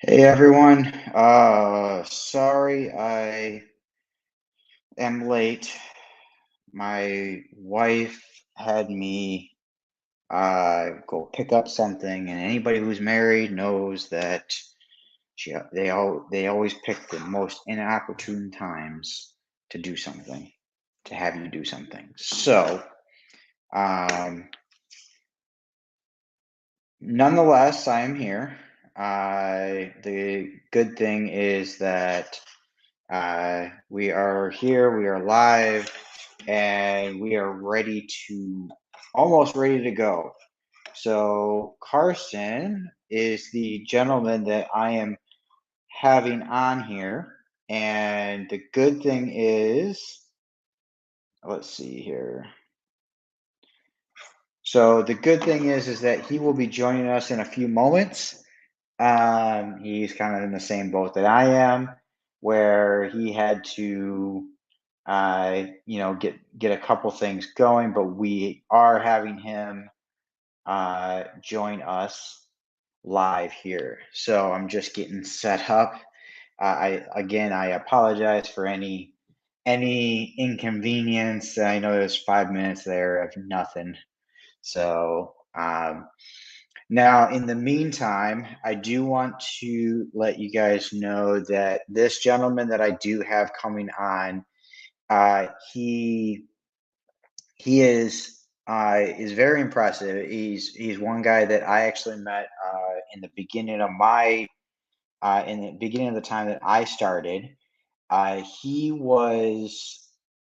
Hey everyone, sorry I am late. My wife had me go pick up something, and anybody who's married knows that they always pick the most inopportune times to do something, to have you do something. So, um, nonetheless, I am here. The good thing is that we are here, we are live, and we are almost ready to go. So, Carson is the gentleman that I am having on here. And the good thing is, let's see here. So, the good thing is that he will be joining us in a few moments. He's kind of in the same boat that I am, where he had to get a couple things going, but we are having him join us live here. So I'm just getting set up. I apologize for any inconvenience. I know there's 5 minutes there of nothing. So now, in the meantime, I do want to let you guys know that this gentleman that I do have coming on, uh, he he is very impressive. He's one guy that I actually met in the beginning of my in the beginning of the time that I started. He was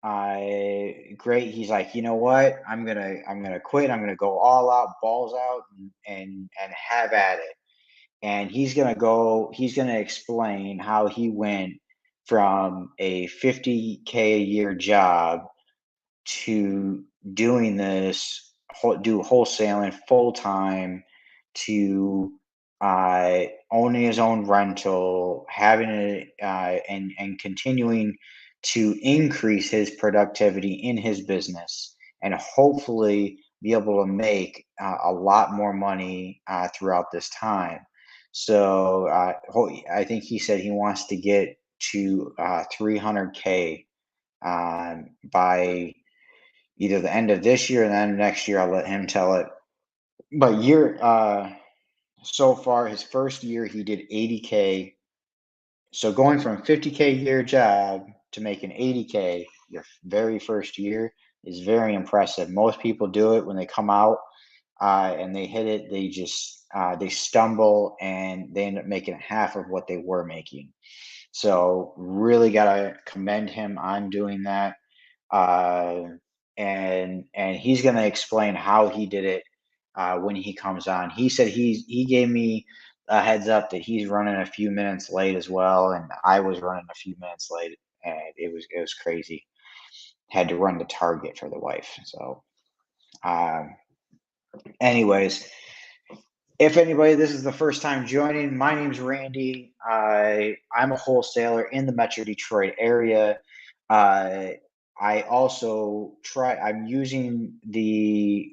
great. He's like, you know what? I'm gonna quit. I'm gonna go all out, balls out, and have at it. And he's gonna explain how he went from a 50K a year job to doing this, do wholesaling full time, to owning his own rental, having it, and continuing to increase his productivity in his business, and hopefully be able to make a lot more money throughout this time. So I think he said he wants to get to 300K by either the end of this year or the end of next year. I'll let him tell it. But so far, his first year, he did 80K. So going from 50K year job to making 80K your very first year is very impressive. Most people do it when they come out and they hit it. They stumble and they end up making half of what they were making. So really gotta commend him on doing that. Uh, and he's going to explain how he did it when he comes on. He said he gave me a heads up that he's running a few minutes late as well, and I was running a few minutes late, and it was crazy. Had to run to Target for the wife. So, um, anyways, if anybody, this is the first time joining, my name's Randy. I'm a wholesaler in the Metro Detroit area. Uh, I also I'm using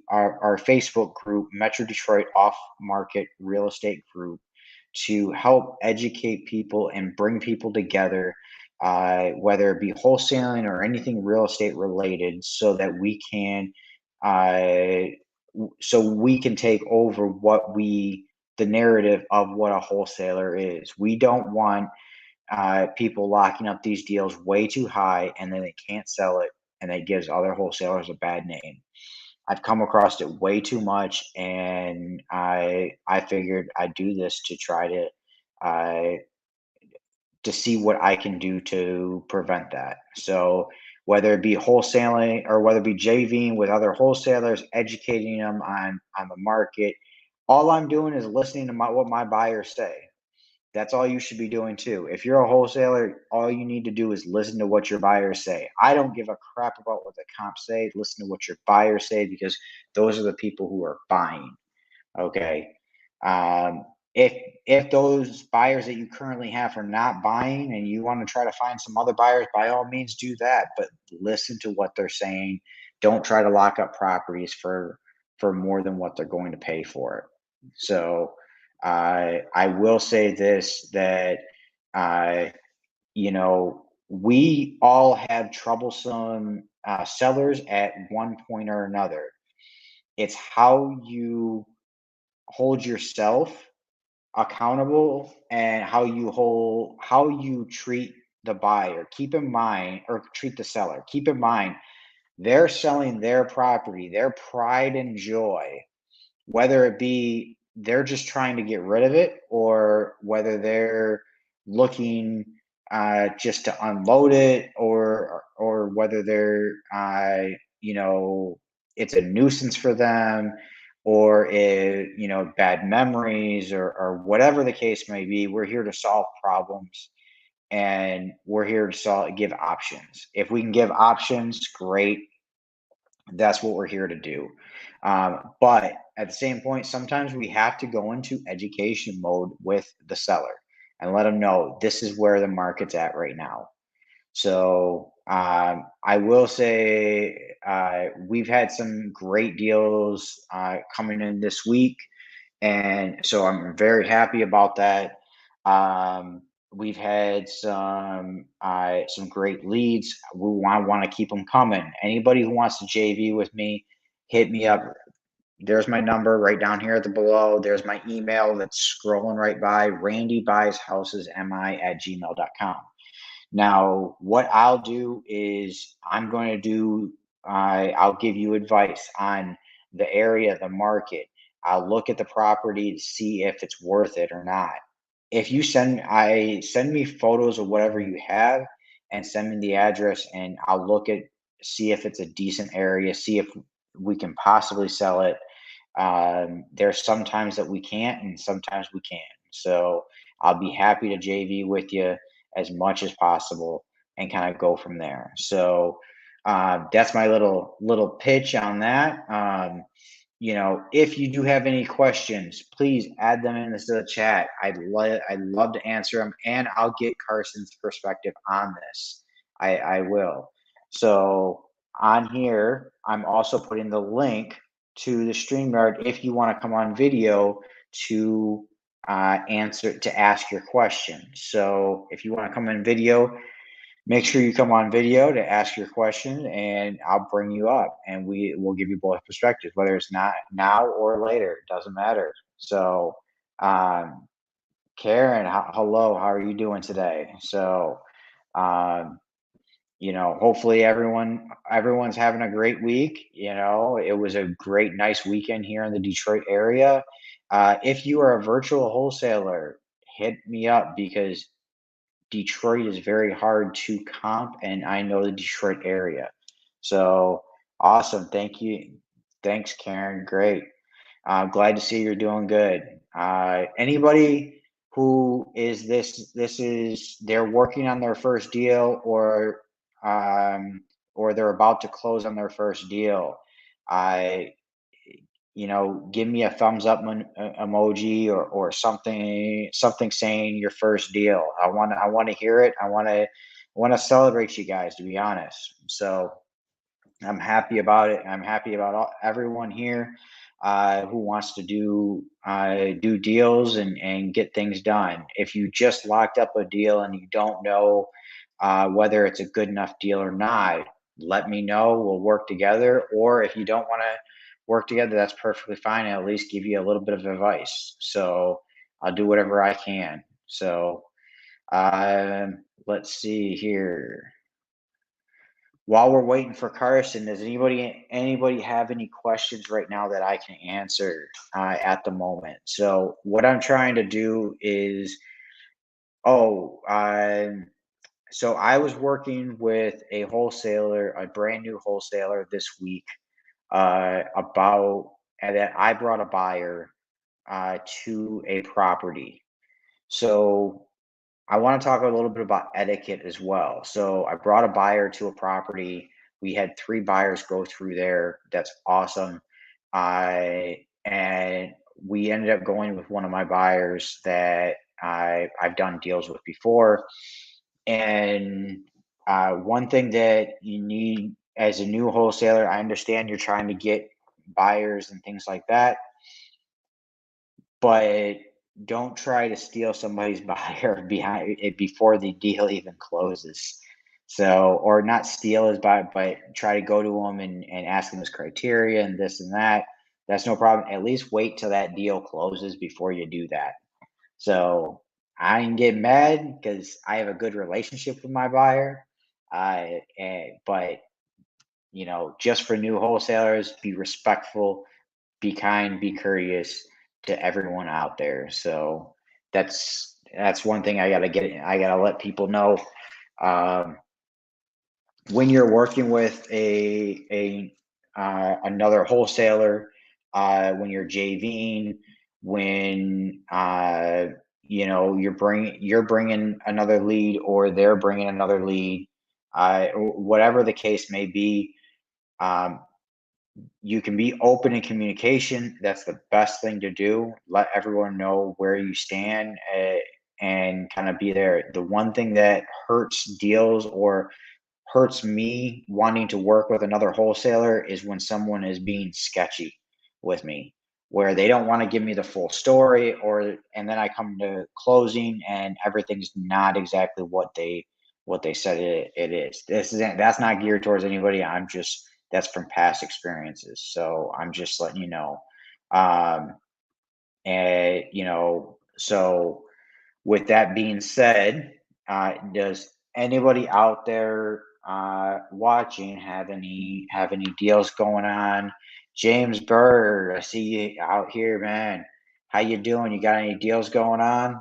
our Facebook group, Metro Detroit Off Market Real Estate Group, to help educate people and bring people together, whether it be wholesaling or anything real estate related, so that uh, we can take over the narrative of what a wholesaler is. We don't want people locking up these deals way too high and then they can't sell it, and that gives other wholesalers a bad name. I've come across it way too much, and I figured I'd do this to try uh, to see what I can do to prevent that. So whether it be wholesaling or whether it be JVing with other wholesalers, educating them on the market, all I'm doing is listening to what my buyers say. That's all you should be doing too. If you're a wholesaler, all you need to do is listen to what your buyers say. I don't give a crap about what the comps say. Listen to what your buyers say, because those are the people who are buying. Okay. Um, if those buyers that you currently have are not buying and you want to try to find some other buyers, by all means do that. But listen to what they're saying. Don't try to lock up properties for more than what they're going to pay for it. So I will say this, that we all have troublesome sellers at one point or another. It's how you hold yourself accountable and how you treat the buyer. Keep in mind, or treat the seller. Keep in mind, they're selling their property, their pride and joy, whether it be they're just trying to get rid of it, or whether they're looking just to unload it, or whether they're it's a nuisance for them, or bad memories, or whatever the case may be. We're here to solve problems, and we're here to give options. If we can give options, great. That's what we're here to do. But at the same point, sometimes we have to go into education mode with the seller and let them know this is where the market's at right now. So I will say we've had some great deals coming in this week, and so I'm very happy about that. We've had some great leads. We want to keep them coming. Anybody who wants to JV with me, hit me up. There's my number right down here at the below. There's my email that's scrolling right by, randybuyshousesmi@gmail.com. Now, what I'll do is I'll give you advice on the area, the market. I'll look at the property to see if it's worth it or not. If you send me photos of whatever you have, and send me the address, and I'll see if it's a decent area, see if we can possibly sell it. There's sometimes that we can't, and sometimes we can. So I'll be happy to JV with you as much as possible and kind of go from there. So that's my little pitch on that. If you do have any questions, please add them in the chat. I'd love to answer them, and I'll get Carson's perspective on this. I will. So on here, I'm also putting the link to the StreamYard if you want to come on video to ask your question. So if you want to come in video, make sure you come on video to ask your question, and I'll bring you up, and we will give you both perspectives, whether it's not now or later. It doesn't matter. So, Karen, hello, how are you doing today? So, um, hopefully everyone's having a great week. It was a great, nice weekend here in the Detroit area. If you are a virtual wholesaler, hit me up, because Detroit is very hard to comp, and I know the Detroit area. So awesome. Thank you. Thanks, Karen. Great. Glad to see you're doing good. Anybody who is they're working on their first deal, or they're about to close on their first deal. I give me a thumbs up emoji, or something saying your first deal. I want to hear it. I want to celebrate you guys, to be honest. So I'm happy about it. I'm happy about everyone here who wants to do deals and get things done. If you just locked up a deal and you don't know whether it's a good enough deal or not, let me know. We'll work together. Or if you don't want to work together, that's perfectly fine. I'll at least give you a little bit of advice. So I'll do whatever I can. So let's see here. While we're waiting for Carson, does anybody have any questions right now that I can answer at the moment? So what I'm trying to do is, so I was working with a wholesaler, a brand new wholesaler this week, and that I brought a buyer to a property. So I want to talk a little bit about etiquette as well. So I brought a buyer to a property. We had 3 buyers go through there. That's awesome. And we ended up going with one of my buyers that I've done deals with before. And one thing that you need as a new wholesaler, I understand you're trying to get buyers and things like that, but don't try to steal somebody's buyer behind it before the deal even closes. So, or not steal his buyer, but try to go to him and ask him his criteria and this and that. That's no problem. At least wait till that deal closes before you do that. So I didn't get mad because I have a good relationship with my buyer. But just for new wholesalers, be respectful, be kind, be courteous to everyone out there. So that's one thing I gotta let people know. Um, when you're working with a another wholesaler, when you're JVing, when you're bringing another lead or they're bringing another lead, whatever the case may be. um, you can be open in communication. That's the best thing to do. Let everyone know where you stand, and kind of be there. The one thing that hurts deals or hurts me wanting to work with another wholesaler is when someone is being sketchy with me, where they don't want to give me the full story, and then I come to closing and everything's not exactly what they said it is. That's not geared towards anybody. That's from past experiences. So I'm just letting you know. Um, and so with that being said, does anybody out there watching have any deals going on? James Bird, I see you out here, man. How you doing? You got any deals going on?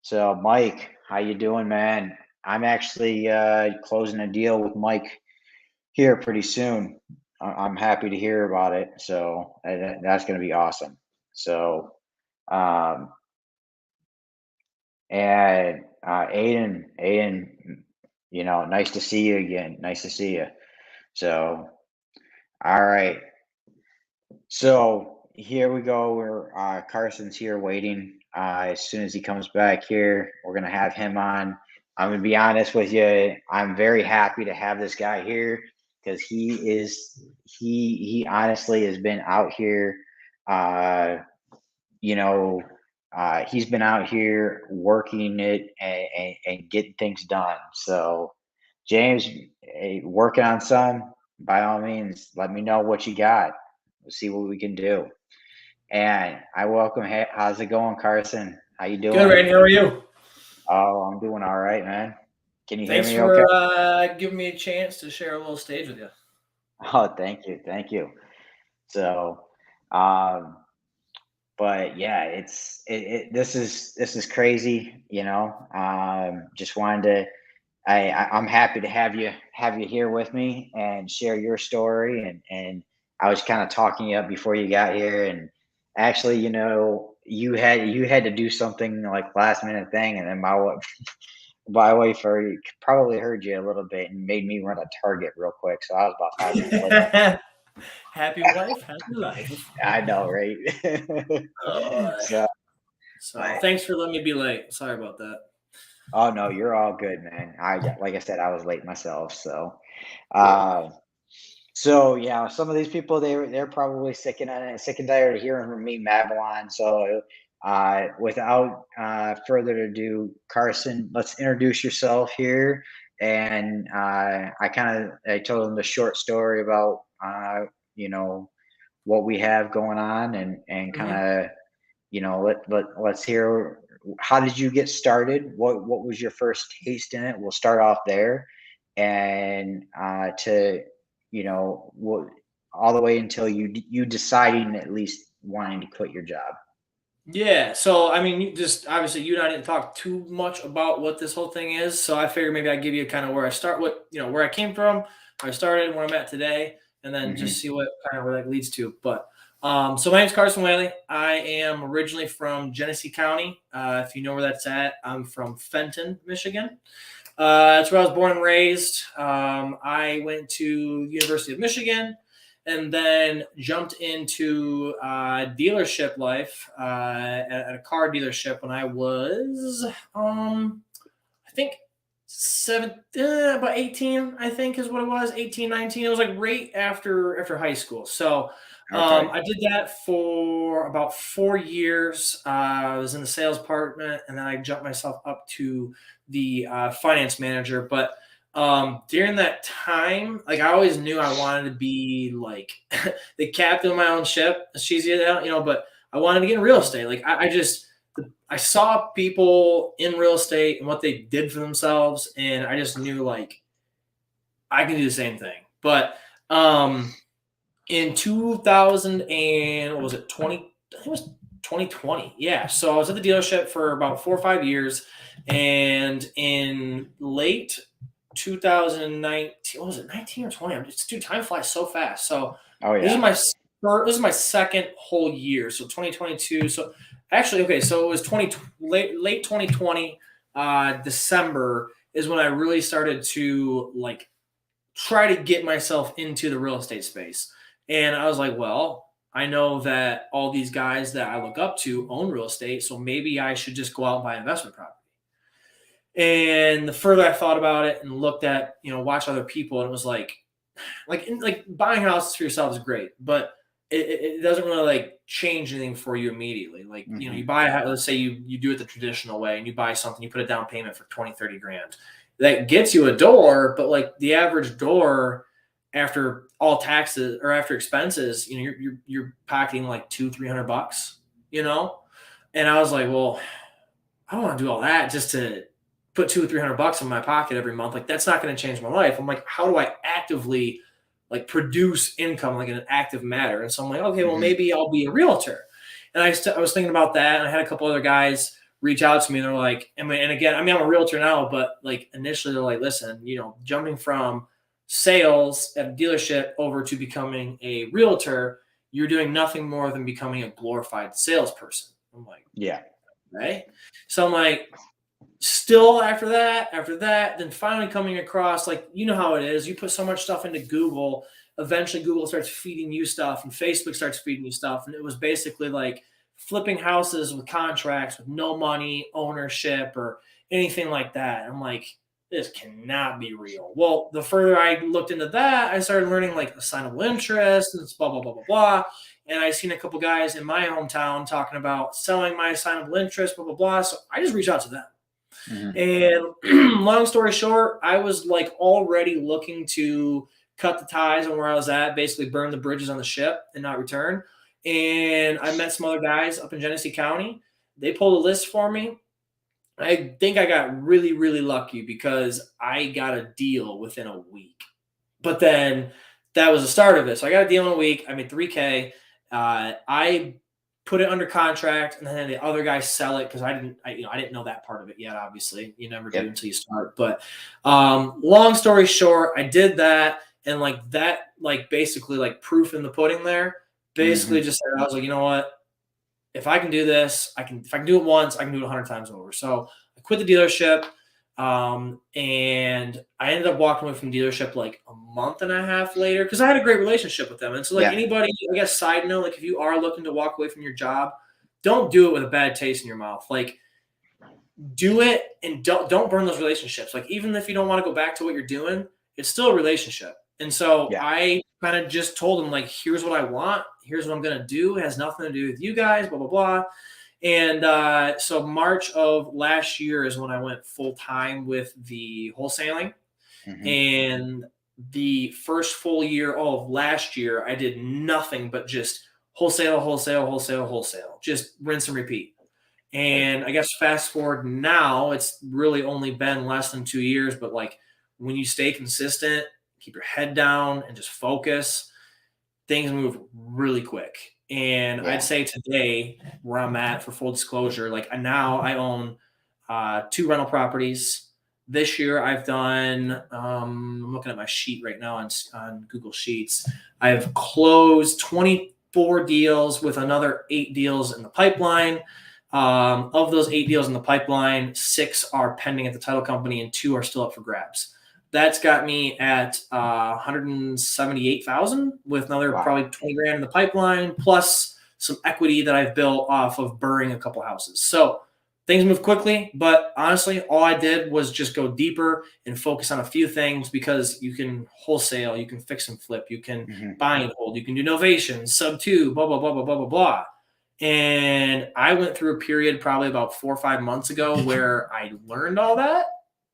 So, Mike, how you doing, man? I'm actually closing a deal with Mike here pretty soon. I'm happy to hear about it. So that's going to be awesome. So, um, and Aiden, nice to see you again. Nice to see you. So, all right. So here we go. We're Carson's here waiting. As soon as he comes back here, we're gonna have him on. I'm gonna be honest with you. I'm very happy to have this guy here because he honestly has been out here. Uh, you know, he's been out here working it and getting things done. So, James, working on some. By all means, let me know what you got. We'll see what we can do. And I welcome. Hey, how's it going, Carson? How you Good, doing? Randy. How are you? Oh, I'm doing all right, man. Can you hear Thanks me? Okay. for giving me a chance to share a little stage with you. Oh, thank you. So, um, but yeah, this is crazy. Just wanted to. I'm happy to have you here with me and share your story. And I was kind of talking you up before you got here, and actually, you had to do something like last minute thing, and then my wife already probably heard you a little bit and made me run a Target real quick, so I was about 5 minutes late. Happy wife, happy life. I know, right? Oh, So, so but thanks for letting me be late. Sorry about that. oh no, you're all good, man. Like I said, I was late myself, so. Good. Uh, So yeah, some of these people they're probably sick and tired of hearing from me Babylon. So without further ado, Carson, let's introduce yourself here. And I told them the short story about you know what we have going on, and kind hmm of let's hear, how did you get started? What was your first taste in it? We'll start off there, and to what, all the way until you deciding at least wanting to quit your job. Yeah. So, I mean, you just obviously you and I didn't talk too much about what this whole thing is. So I figured maybe I'd give you kind of where I start, where I came from, where I started, where I'm at today, and then just Hmm. see what kind of where that leads to. But so my name's Carson Whaley. I am originally from Genesee County. If you know where that's at, I'm from Fenton, Michigan. That's where I was born and raised. I went to University of Michigan and then jumped into dealership life at a car dealership when I was, I think, about 18, I think is what it was, 18, 19. It was like right after high school. So Okay. I did that for about 4 years. I was in the sales department, and then I jumped myself up to the finance manager. But during that time, like I always knew I wanted to be like the captain of my own ship. As cheesy as that, but I wanted to get in real estate. Like I saw people in real estate and what they did for themselves, and I just knew like I can do the same thing. But in 2000 and what was it 20? I think it was 2020. Yeah. So I was at the dealership for about 4 or 5 years, and in late 2019, what was it, 19 or 20? Dude, time flies so fast. So Oh this is yeah. my second whole year. So 2022. So actually, okay. So it was late 2020, December is when I really started to like try to get myself into the real estate space. And I was like, well, I know that all these guys that I look up to own real estate, so maybe I should just go out and buy investment property. And the further I thought about it and looked at, watch other people, and it was like buying houses for yourself is great, but it doesn't really like change anything for you immediately. Like, you buy a house, let's say you do it the traditional way and you buy something, you put a down payment for 20, 30 grand. That gets you a door, but like the average door after all taxes or after expenses, you're pocketing like $200-300, And I was like, well, I don't want to do all that just to put $200-300 in my pocket every month. Like that's not going to change my life. I'm like, how do I actively like produce income like in an active matter? And so I'm like, okay, well maybe I'll be a realtor. And I was thinking about that, and I had a couple other guys reach out to me. And they're like, and again, I'm a realtor now, but like initially they're like, listen, jumping from sales at a dealership over to becoming a realtor, you're doing nothing more than becoming a glorified salesperson. I'm like, yeah. right. So I'm like, still after that, then finally coming across, like, how it is. You put so much stuff into Google, eventually Google starts feeding you stuff and Facebook starts feeding you stuff. And it was basically like flipping houses with contracts with no money, ownership, or anything like that. I'm like, this cannot be real. Well, the further I looked into that, I started learning like assignable interest and blah, blah, blah, blah, blah. And I seen a couple guys in my hometown talking about selling my assignable interest, blah, blah, blah. So I just reached out to them. And long story short, I was like already looking to cut the ties on where I was at, basically burn the bridges on the ship and not return. And I met some other guys up in Genesee County. They pulled a list for me. I think I got really, really lucky because I got a deal within a week. But then that was the start of it. So I got a deal in a week. I made $3K. I put it under contract, and then the other guys sell it because I didn't know that part of it yet. Obviously, you never do until you start. But long story short, I did that, and like that, like basically like proof in the pudding there. Basically, just said, I was like, you know what? If I can do this, I can. If I can do it once, I can do it 100 times over. So I quit the dealership, and I ended up walking away from the dealership like a month and a half later because I had a great relationship with them. And so, like anybody, I guess, side note, like if you are looking to walk away from your job, don't do it with a bad taste in your mouth. Like, do it and don't burn those relationships. Like, even if you don't want to go back to what you're doing, it's still a relationship. And so I kind of just told them, like, here's what I want. Here's what I'm going to do. It has nothing to do with you guys, blah, blah, blah. And so March of last year is when I went full time with the wholesaling. And the first full year of last year, I did nothing but just wholesale, just rinse and repeat. And I guess fast forward now, it's really only been less than 2 years, but like when you stay consistent, keep your head down and just focus, things move really quick. And I'd say today where I'm at, for full disclosure, like now I own 2 rental properties. This year I've done, I'm looking at my sheet right now on Google Sheets. I've closed 24 deals with another 8 deals in the pipeline. Of those 8 deals in the pipeline, 6 are pending at the title company and 2 are still up for grabs. That's got me at 178,000 with another probably 20 grand in the pipeline, plus some equity that I've built off of burring a couple houses. So things move quickly, but honestly, all I did was just go deeper and focus on a few things because you can wholesale, you can fix and flip, you can Hmm. buy and hold, you can do novations, sub two, blah, blah, blah, blah, blah, blah, blah. And I went through a period probably about 4 or 5 months ago where I learned all that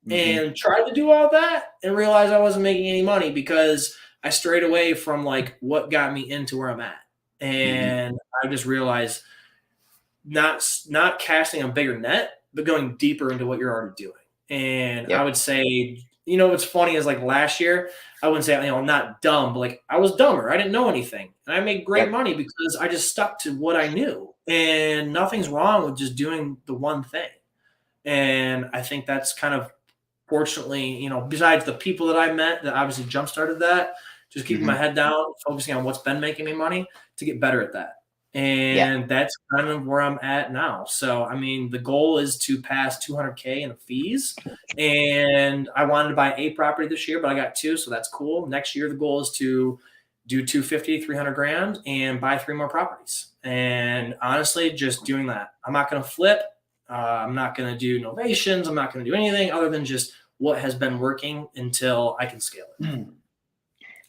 Hmm. and tried to do all that and realized I wasn't making any money because I strayed away from like what got me into where I'm at. Hmm. And I just realized not casting a bigger net, but going deeper into what you're already doing. And I Yep. would say, what's funny is like last year, I wouldn't say, I'm not dumb, but like I was dumber. I didn't know anything. And I made great Yep. money because I just stuck to what I knew. And nothing's wrong with just doing the one thing. And I think that's kind of fortunately, besides the people that I met that obviously jump started that, just keeping my Hmm. head down, focusing on what's been making me money to get better at that. Yeah. And that's kind of where I'm at now. So, I mean, the goal is to pass 200K in fees. And I wanted to buy a property this year, but I got two. So that's cool. Next year, the goal is to do 250, 300 grand and buy 3 more properties. And honestly, just doing that. I'm not going to flip. I'm not going to do novations. I'm not going to do anything other than just what has been working until I can scale it.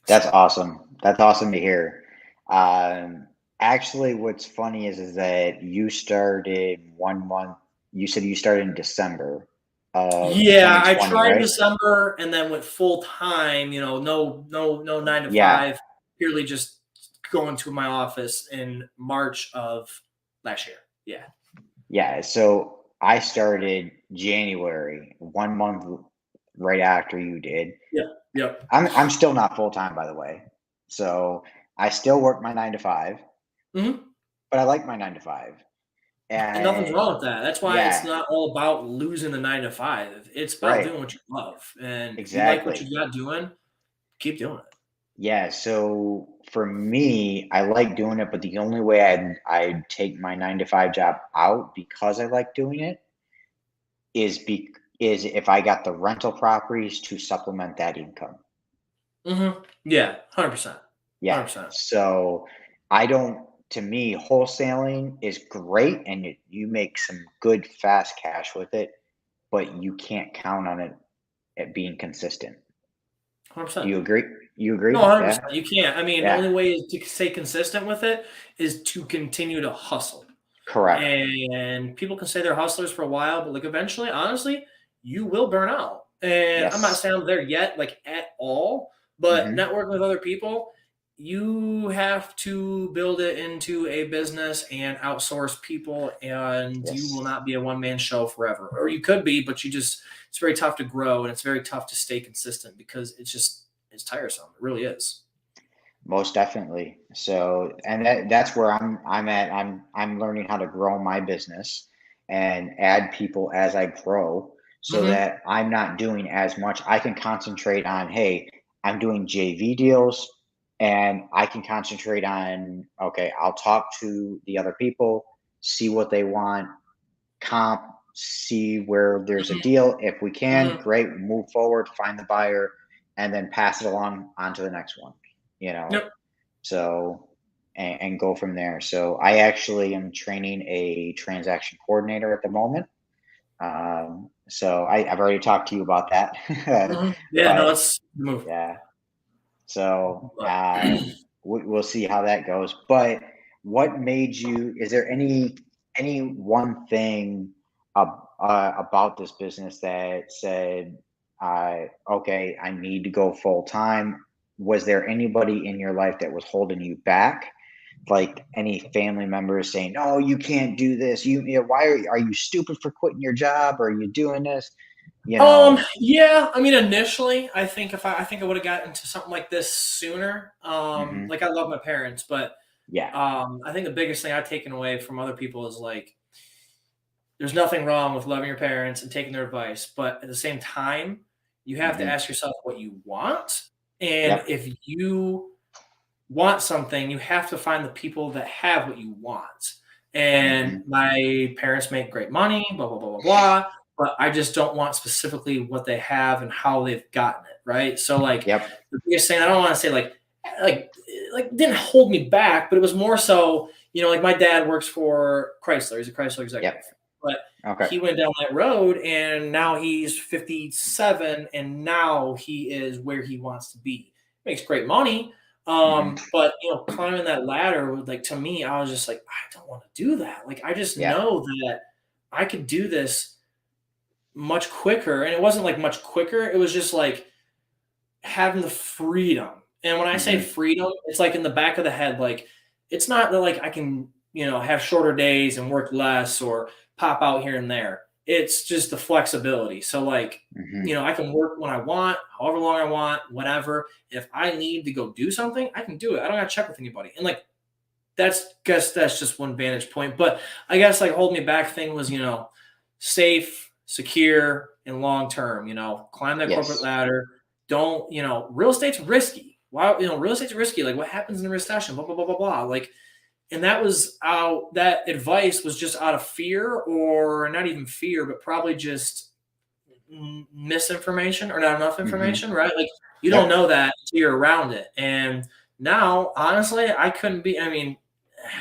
That's So, awesome. That's awesome to hear. Um, Actually, what's funny is that you started 1 month. You said you started in December of yeah, I 2020, tried right? December and then went full time, no nine to Yeah. five, purely just going to my office in March of last year. Yeah. Yeah. So I started January, 1 month right after you did. Yep. Yep. I'm still not full time, by the way. So I still work my 9 to 5, Hmm. but I like my 9 to 5. And nothing's And wrong with that. That's why it's yeah, not all about losing the 9 to 5. It's about right. doing what you love. And if you like what Exactly. you got doing, keep doing it. Yeah, so for me, I like doing it, but the only way I'd take my 9 to 5 job out because I like doing it is is if I got the rental properties to supplement that income. Yeah, 100%. Yeah. 100%. So I don't, to me, wholesaling is great and you make some good fast cash with it, but you can't count on it at being consistent. Do 100%. you agree? You No, agree? Yeah. 100%. You can't. I mean, the Yeah. only way is to stay consistent with it is to continue to hustle. Correct. And people can say they're hustlers for a while, but like eventually, honestly, you will burn out. And I'm not Yes. saying I'm there yet, like at all, but Hmm. networking with other people, you have to build it into a business and outsource people, and you will Yes. not be a one-man show forever. Or you could be, but it's very tough to grow and it's very tough to stay consistent because it's tiresome. It really is. Most definitely. So, and that's where I'm at. I'm learning how to grow my business and add people as I grow so Hmm. that I'm not doing as much. I can concentrate on, hey, I'm doing JV deals and I can concentrate on, okay, I'll talk to the other people, see what they want, comp, see where there's a deal. If we can, Hmm. great, move forward, find the buyer, and then pass it along on to the next one, you know? Yep. So, and go from there. So I actually am training a transaction coordinator at the moment. So I've already talked to you about that, Yeah, no, but it's the move. yeah. So But we'll see how that goes. But what made you? Is there any one thing about this business that said, okay, I need to go full time? Was there anybody in your life that was holding you back? Like any family members saying, "No, you can't do this. Why are you stupid for quitting your job? Or are you doing this?" You know. yeah, I mean, initially, I think I would have gotten into something like this sooner. Hmm. Like I love my parents, but Yeah. I think the biggest thing I've taken away from other people is like, there's nothing wrong with loving your parents and taking their advice, but at the same time, you have to Hmm. ask yourself what you want, and Yep. if you want something, you have to find the people that have what you want. And Hmm. my parents make great money, blah, blah, blah, blah, blah. But I just don't want specifically what they have and how they've gotten it. Right. So like Yep. the biggest thing, I don't want to say like didn't hold me back, but it was more so, like my dad works for Chrysler. He's a Chrysler executive. Yep. but Okay. he went down that road and now he's 57 and now he is where he wants to be. Makes great money. Mhm. But climbing that ladder would, like, to me, I was just like, I don't want to do that. Like, I just Yeah. know that I could do this much quicker. And it wasn't like much quicker. It was just like having the freedom. And when I say Mhm. freedom, it's like in the back of the head, like it's not that like I can, have shorter days and work less or pop out here and there. It's just the flexibility. So like, Mhm. I can work when I want, however long I want, whatever. If I need to go do something, I can do it. I don't got to check with anybody. And like that's just one vantage point. But I guess like holding me back thing was, safe, secure, and long term, climb that corporate Yes. ladder. Don't, real estate's risky. Wow, real estate's risky. Like what happens in a recession, blah, blah, blah, blah, blah. Like, and that was out that advice was just out of fear, or not even fear, but probably just misinformation or not enough Mhm. information, right? Like you don't Yep. know that until you're around it. And now, honestly, I couldn't be. I mean,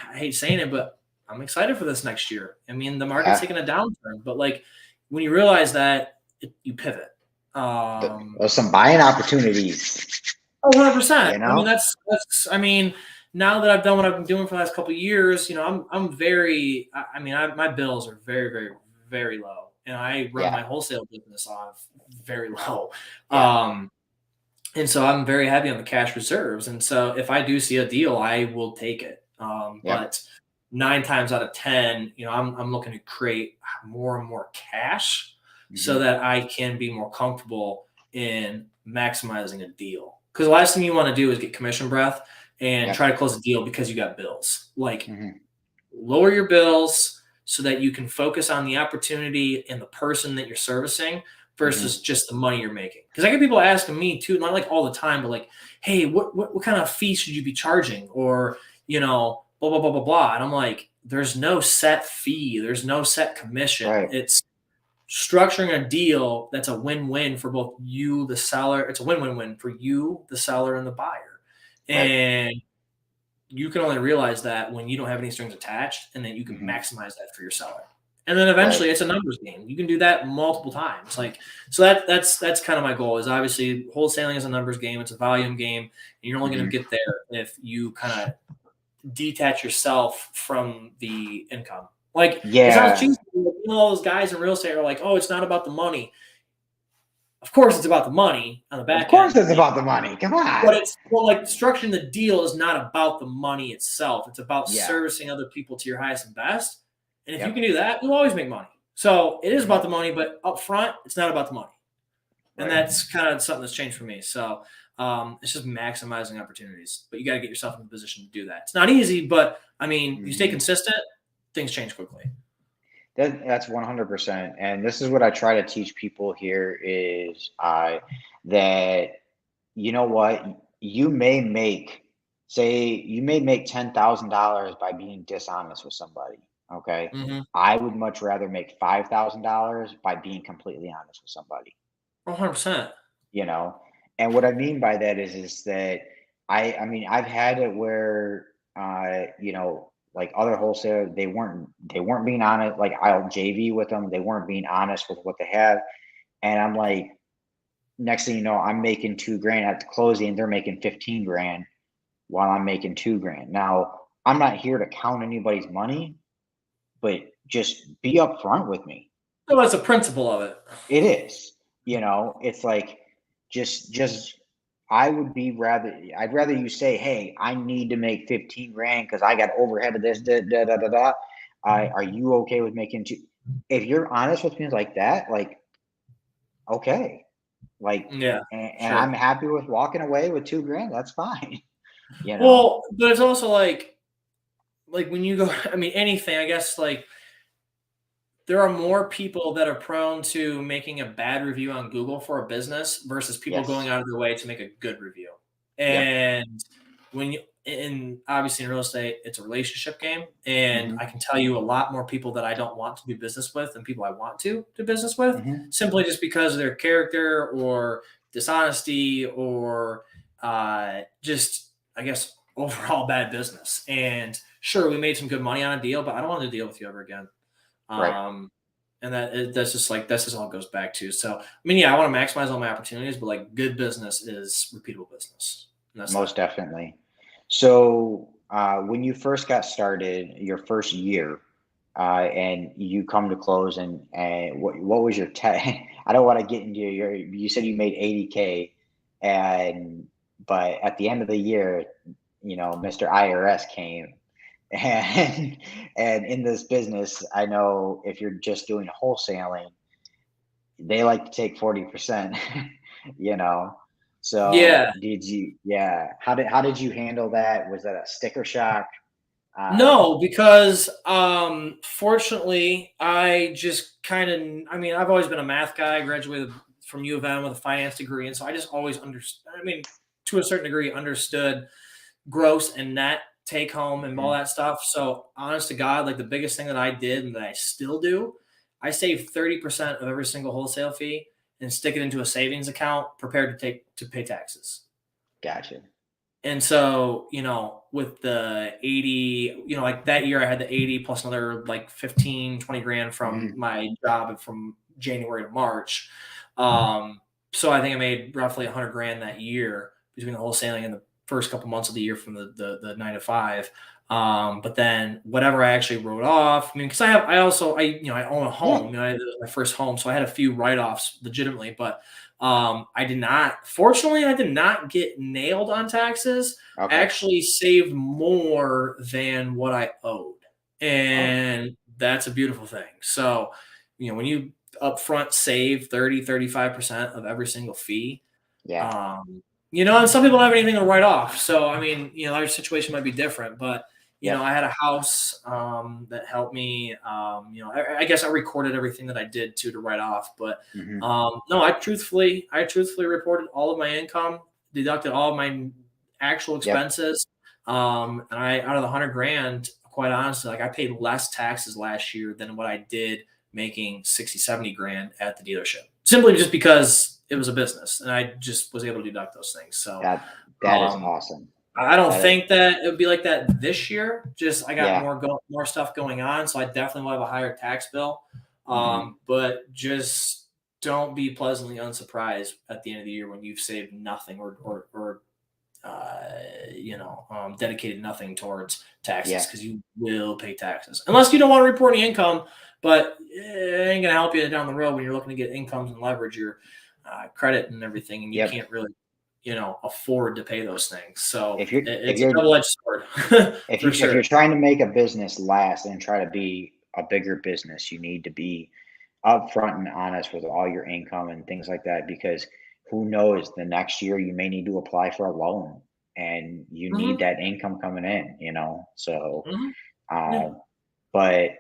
I hate saying it, but I'm excited for this next year. I mean, the market's Yeah. taking a downturn, but like when you realize that, you pivot. There's some buying opportunities, Oh, 100%. you I mean, know? that's. I mean, now that I've done what I've been doing for the last couple of years, I'm very. I mean, my bills are very, very, very low, and I run Yeah. my wholesale business off very low. Yeah. Um, and so I'm very heavy on the cash reserves. And so if I do see a deal, I will take it. Yep. But 9 times out of 10, I'm looking to create more and more cash so Mhm. that I can be more comfortable in maximizing a deal. Because the last thing you want to do is get commission breath and Yep. try to close a deal because you got bills. Like, Mhm. lower your bills so that you can focus on the opportunity and the person that you're servicing versus Mhm. just the money you're making. Because I get people asking me too, not like all the time, but like, hey, what kind of fee should you be charging? Or, blah, blah, blah, blah, blah. And I'm like, there's no set fee, there's no set commission. Right. It's structuring a deal that's a win-win for both you, the seller. It's a win-win-win for you, the seller, and the buyer. Right. And you can only realize that when you don't have any strings attached and then you can Mhm. maximize that for your seller. And then Right. eventually it's a numbers game. You can do that multiple times. Like, so that's kind of my goal is obviously wholesaling is a numbers game. It's a volume game. And you're only going Mhm. to get there if you kind of detach yourself from the income. Like it sounds Yeah. cheesy. All those guys in real estate are like, oh, it's not about the money. Of course it's about the money on the Of back course end. it's about the money. Come But on. it's well, like structuring the deal is not about the money itself. It's about Yeah. servicing other people to your highest and best. And if you can Yep. do that, you'll always make money. So it is about Mhm. the money, but up front, it's not about the money. And Right. that's kind of something that's changed for me. So it's just maximizing opportunities. But you got to get yourself in a position to do that. It's not easy, but I mean, you stay Mhm. consistent, things change quickly. That's 100%. And this is what I try to teach people here is that you know what? You may make, say, you may make $10,000 by being dishonest with somebody. Okay. Mm-hmm. I would much rather make $5,000 by being completely honest with somebody, 100%. you know? And what I mean by that is that I mean, I've had it where, like other wholesalers, they weren't being honest. Like I'll JV with them. They weren't being honest with what they have. And I'm like, next thing you know, I'm making 2 grand at the closing. They're making 15 grand while I'm making 2 grand. Now, I'm not here to count anybody's money, but just be upfront with me. So that's the principle of it. It is, it's like just I'd rather you say, hey, I need to make 15 grand because I got overhead of this, da, da, da, da, da. Are you okay with making two? If you're honest with me like that, like, okay, like, Yeah, and I'm sure. happy with walking away with 2 grand. That's fine. You know? Well, but it's also like when you go, I mean, anything, I guess, like there are more people that are prone to making a bad review on Google for a business versus people going Yes. out of their way to make a good review. Yep. And when you, and obviously in real estate, it's a relationship game. And Hmm. I can tell you a lot more people that I don't want to do business with than people I want to do business with, Hmm. simply just because of their character or dishonesty or just, I guess, overall bad business. And sure, we made some good money on a deal, but I don't want to deal with you ever again. Right. And that's just like that's just all it goes back to. So I mean, yeah, I want to maximize all my opportunities, but like good business is repeatable business, and that's Most that. definitely. So, when you first got started, your first year, and you come to close, and what was your I don't want to get into your. You said you made 80K, and but at the end of the year, Mr. IRS came, and and in this business, I know if you're just doing wholesaling, they like to take 40%, you know. So Yeah. how did you handle that? Was that a sticker shock? Um, No, because fortunately, I just kind of, I mean, I've always been a math guy. I graduated from U of M with a finance degree, and so I just always understood. I mean, to a certain degree, understood gross and net take home and all mhm, that stuff. So, honest to God, like the biggest thing that I did and that I still do, I save 30% of every single wholesale fee and stick it into a savings account, prepared to pay taxes. gotcha. And so, with the 80, like that year I had the 80 plus another like 15, 20 grand from Mhm, my job from January to March. Um, so I think I made roughly 100 grand that year between the wholesaling and the first couple months of the year from the 9 to 5. But then whatever I actually wrote off, I mean, because I own a yeah. home, it was my first home. So I had a few write offs legitimately, but fortunately, I did not get nailed on taxes. I Okay. actually saved more than what I owed. Oh, And that's a beautiful thing. So, when you upfront save 30, 35% of every single fee, yeah. um, and some people don't have anything to write off. So, I mean, our situation might be different, but Yep. I had a house that helped me. I guess I recorded everything that I did to write off. But Hmm. no, I truthfully reported all of my income, deducted all of my actual Yep. expenses, and I out of the 100 grand, quite honestly, like I paid less taxes last year than what I did making 60, 70 grand at the dealership, simply just because it was a business and I just was able to deduct those things. So, That is um, awesome. I don't That is, think that it would be like that this year. Just I got yeah. more stuff going on, so I definitely will have a higher tax bill. Hmm. But just don't be pleasantly unsurprised at the end of the year when you've saved nothing or dedicated nothing towards taxes, Yeah. because you will pay taxes unless you don't want to report any income. But it ain't gonna help you down the road when you're looking to get incomes and leverage your credit and everything, and you Yep. can't really afford to pay those things. So If you're if it's a you're double edged sword if for you if sure. you're trying to make a business last and try to be a bigger business, you need to be upfront and honest with all your income and things like that, because who knows, the next year you may need to apply for a loan and you need Hmm. that income coming in. So Hmm. uh, Yeah. but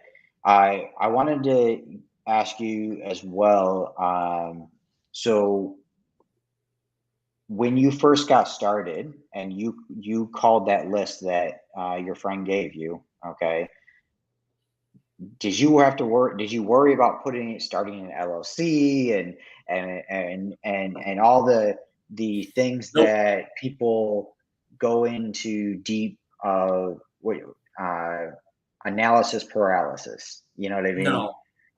I wanted to ask you as well, so when you first got started and you called that list that your friend gave you, okay, did you worry about starting an LLC and all the things Nope. that people go into deep what uh analysis paralysis, you know what I mean? No,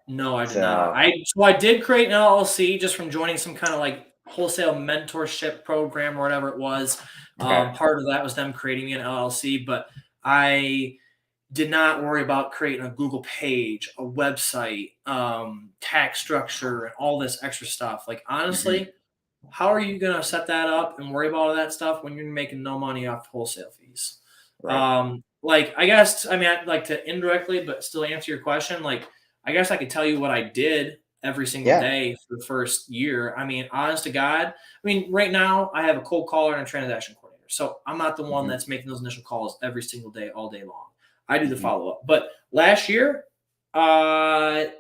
no, I did not. So I did create an LLC just from joining some kind of like wholesale mentorship program or whatever it was. okay. Part of that was them creating me an LLC, but I did not worry about creating a Google page, a website, tax structure, and all this extra stuff. Like Hmm. honestly, how are you going to set that up and worry about all that stuff when you're making no money off wholesale fees? Right. Like, I guess, I mean, I'd like to indirectly, but still answer your question. Like, I guess I could tell you what I did every single Yeah. day for the first year. I mean, honest to God, I mean, right now I have a cold caller and a transaction coordinator. So I'm not the one Hmm. that's making those initial calls every single day, all day long. I do the Hmm. follow up. But last year, I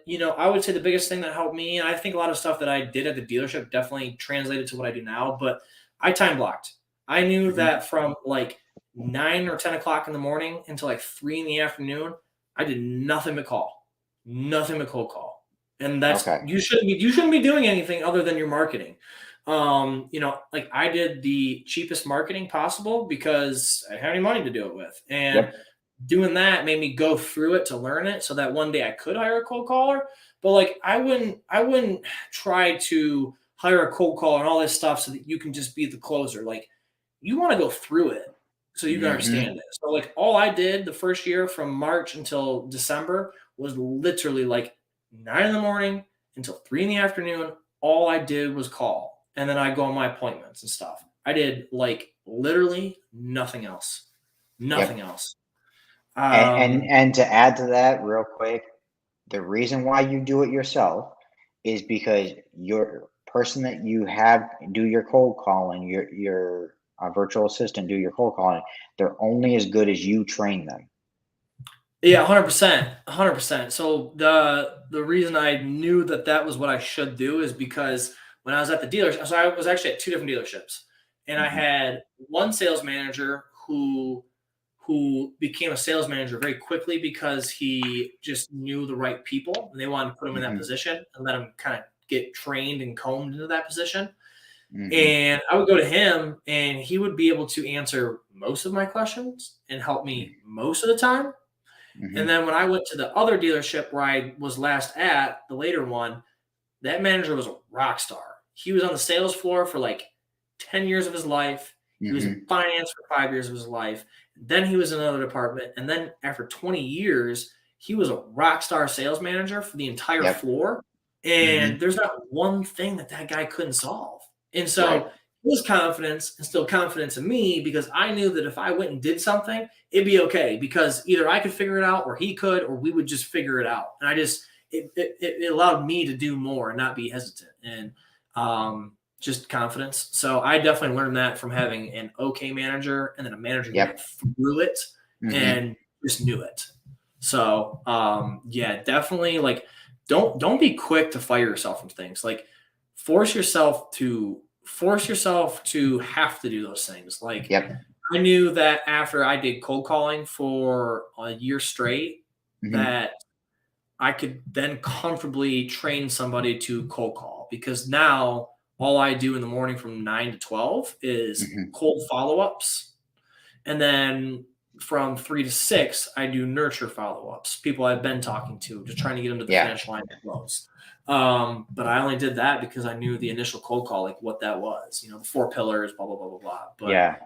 would say the biggest thing that helped me, and I think a lot of stuff that I did at the dealership definitely translated to what I do now, but I time blocked. I knew Hmm. that from like 9 or 10 o'clock in the morning until like 3 in the afternoon, I did nothing but call, nothing but cold call. And that's Okay. you shouldn't be doing anything other than your marketing. Like I did the cheapest marketing possible because I didn't have any money to do it with. And Yep. doing that made me go through it to learn it so that one day I could hire a cold caller. But like I wouldn't try to hire a cold caller and all this stuff so that you can just be the closer. Like you want to go through it so you can Mm-hmm. understand it. So like all I did the first year from March until December was literally like 9 in the morning until 3 in the afternoon. All I did was call. And then I go on my appointments and stuff. I did like literally nothing else. Nothing Yep. else. And Um, and to add to that real quick, the reason why you do it yourself is because your person that you have do your cold calling, your virtual assistant do your cold calling, they're only as good as you train them. yeah, 100%, 100%. So the reason I knew that that was what I should do is because when I was at the dealership, so I was actually at two different dealerships, and I Hmm. had one sales manager who became a sales manager very quickly because he just knew the right people, and they wanted to put him in that Hmm. position and let him kind of get trained and combed into that position. Hmm. And I would go to him, and he would be able to answer most of my questions and help me most of the time. And Hmm. then when I went to the other dealership where I was last at, the later one, that manager was a rock star. He was on the sales floor for like 10 years of his life. He was in Hmm. finance for 5 years of his life. Then he was in another department. And then after 20 years, he was a rock star sales manager for the entire Yep. floor. Hmm. And there's not one thing that that guy couldn't solve. And Right. so his confidence instilled confidence in me because I knew that if I went and did something, it'd be okay because either I could figure it out or he could, or we would just figure it out. And I just, it allowed me to do more and not be hesitant and just confidence. So I definitely learned that from having an okay manager and then a manager who went Yep. through it Hmm. and just knew it. So yeah, definitely like don't be quick to fire yourself from things. Like force yourself to have to do those things. Like Yep. I knew that after I did cold calling for a year straight, Hmm. that I could then comfortably train somebody to cold call because now all I do in the morning from 9 to 12 is Hmm. cold follow ups. And then from 3 to 6, I do nurture follow ups, people I've been talking to, just trying to get them to the Yeah. finish line to close. But I only did that because I knew the initial cold call, like what that was, the 4 pillars, blah, blah, blah, blah, blah. But Yeah.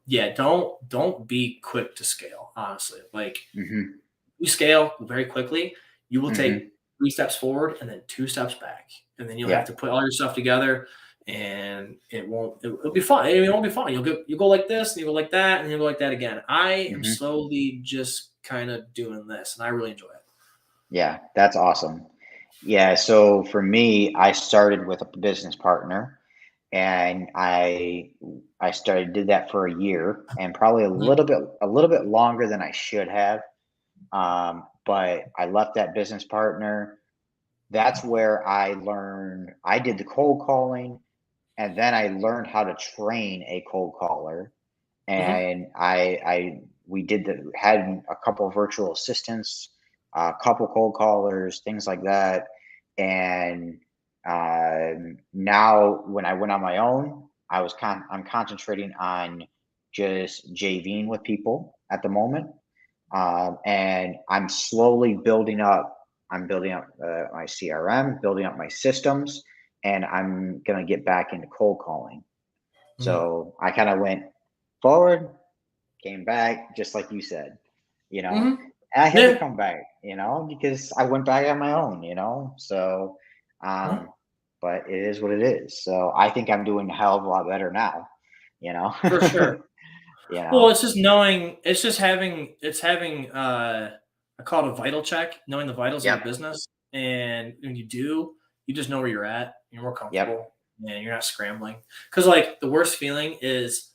yeah, don't be quick to scale, honestly. Like Hmm. you scale very quickly, you will Hmm. take 3 steps forward and then 2 steps back, and then you'll have Yeah. to put all your stuff together, and it'll be fun. It won't be fun. You'll go like this, and you go like that, and you go like that again. I am Hmm. slowly just kind of doing this, and I really enjoy it. Yeah. That's awesome. Yeah. So for me, I started with a business partner, and I started did that for a year, and probably Mhm, a little bit longer than I should have. But I left that business partner. That's where I learned. I did the cold calling, and then I learned how to train a cold caller. mhm, And I we did the had a couple of virtual assistants, a couple cold callers, things like that. And now when I went on my own, I'm concentrating on just JVing with people at the moment. And I'm slowly building up. I'm building up my CRM, building up my systems, and I'm gonna get back into cold calling. mhm, So I kind of went forward, came back, just like you said, you know. mhm. And I had to Yeah. come back, because I went back on my own. So, Uh-huh. um, but it is what it is. So I think I'm doing a hell of a lot better now, you know. For sure. you Well, know. it's just knowing. It's just having. I call it a vital check, knowing the vitals of your Yep. business, and when you do, you just know where you're at. You're more Yep. comfortable, and you're not scrambling. Because like the worst feeling is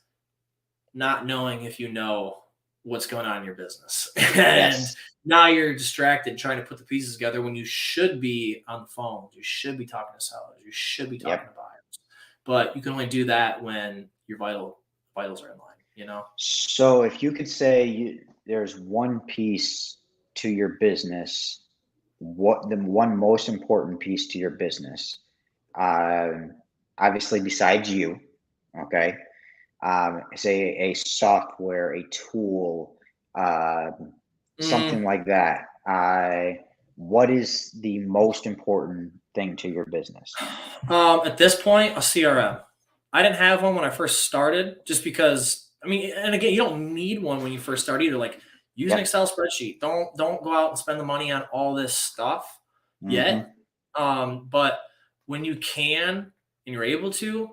not knowing if you know what's going on in your business, and Yes. now you're distracted trying to put the pieces together when you should be on the phone. You should be talking to sellers. You should be talking Yep. to buyers, but you can only do that when your vitals are in line. You know. So if you could say there's one piece to your business, what the one most important piece to your business, um, obviously besides you, okay, say a software, a tool, uh, Mm, something like that. What is the most important thing to your business? at this point, a CRM. I didn't have one when I first started, just because. I mean, and again, you don't need one when you first start either. Like, use an Yep. Excel spreadsheet. Don't go out and spend the money on all this stuff yet. Mm-hmm. But when you can and you're able to,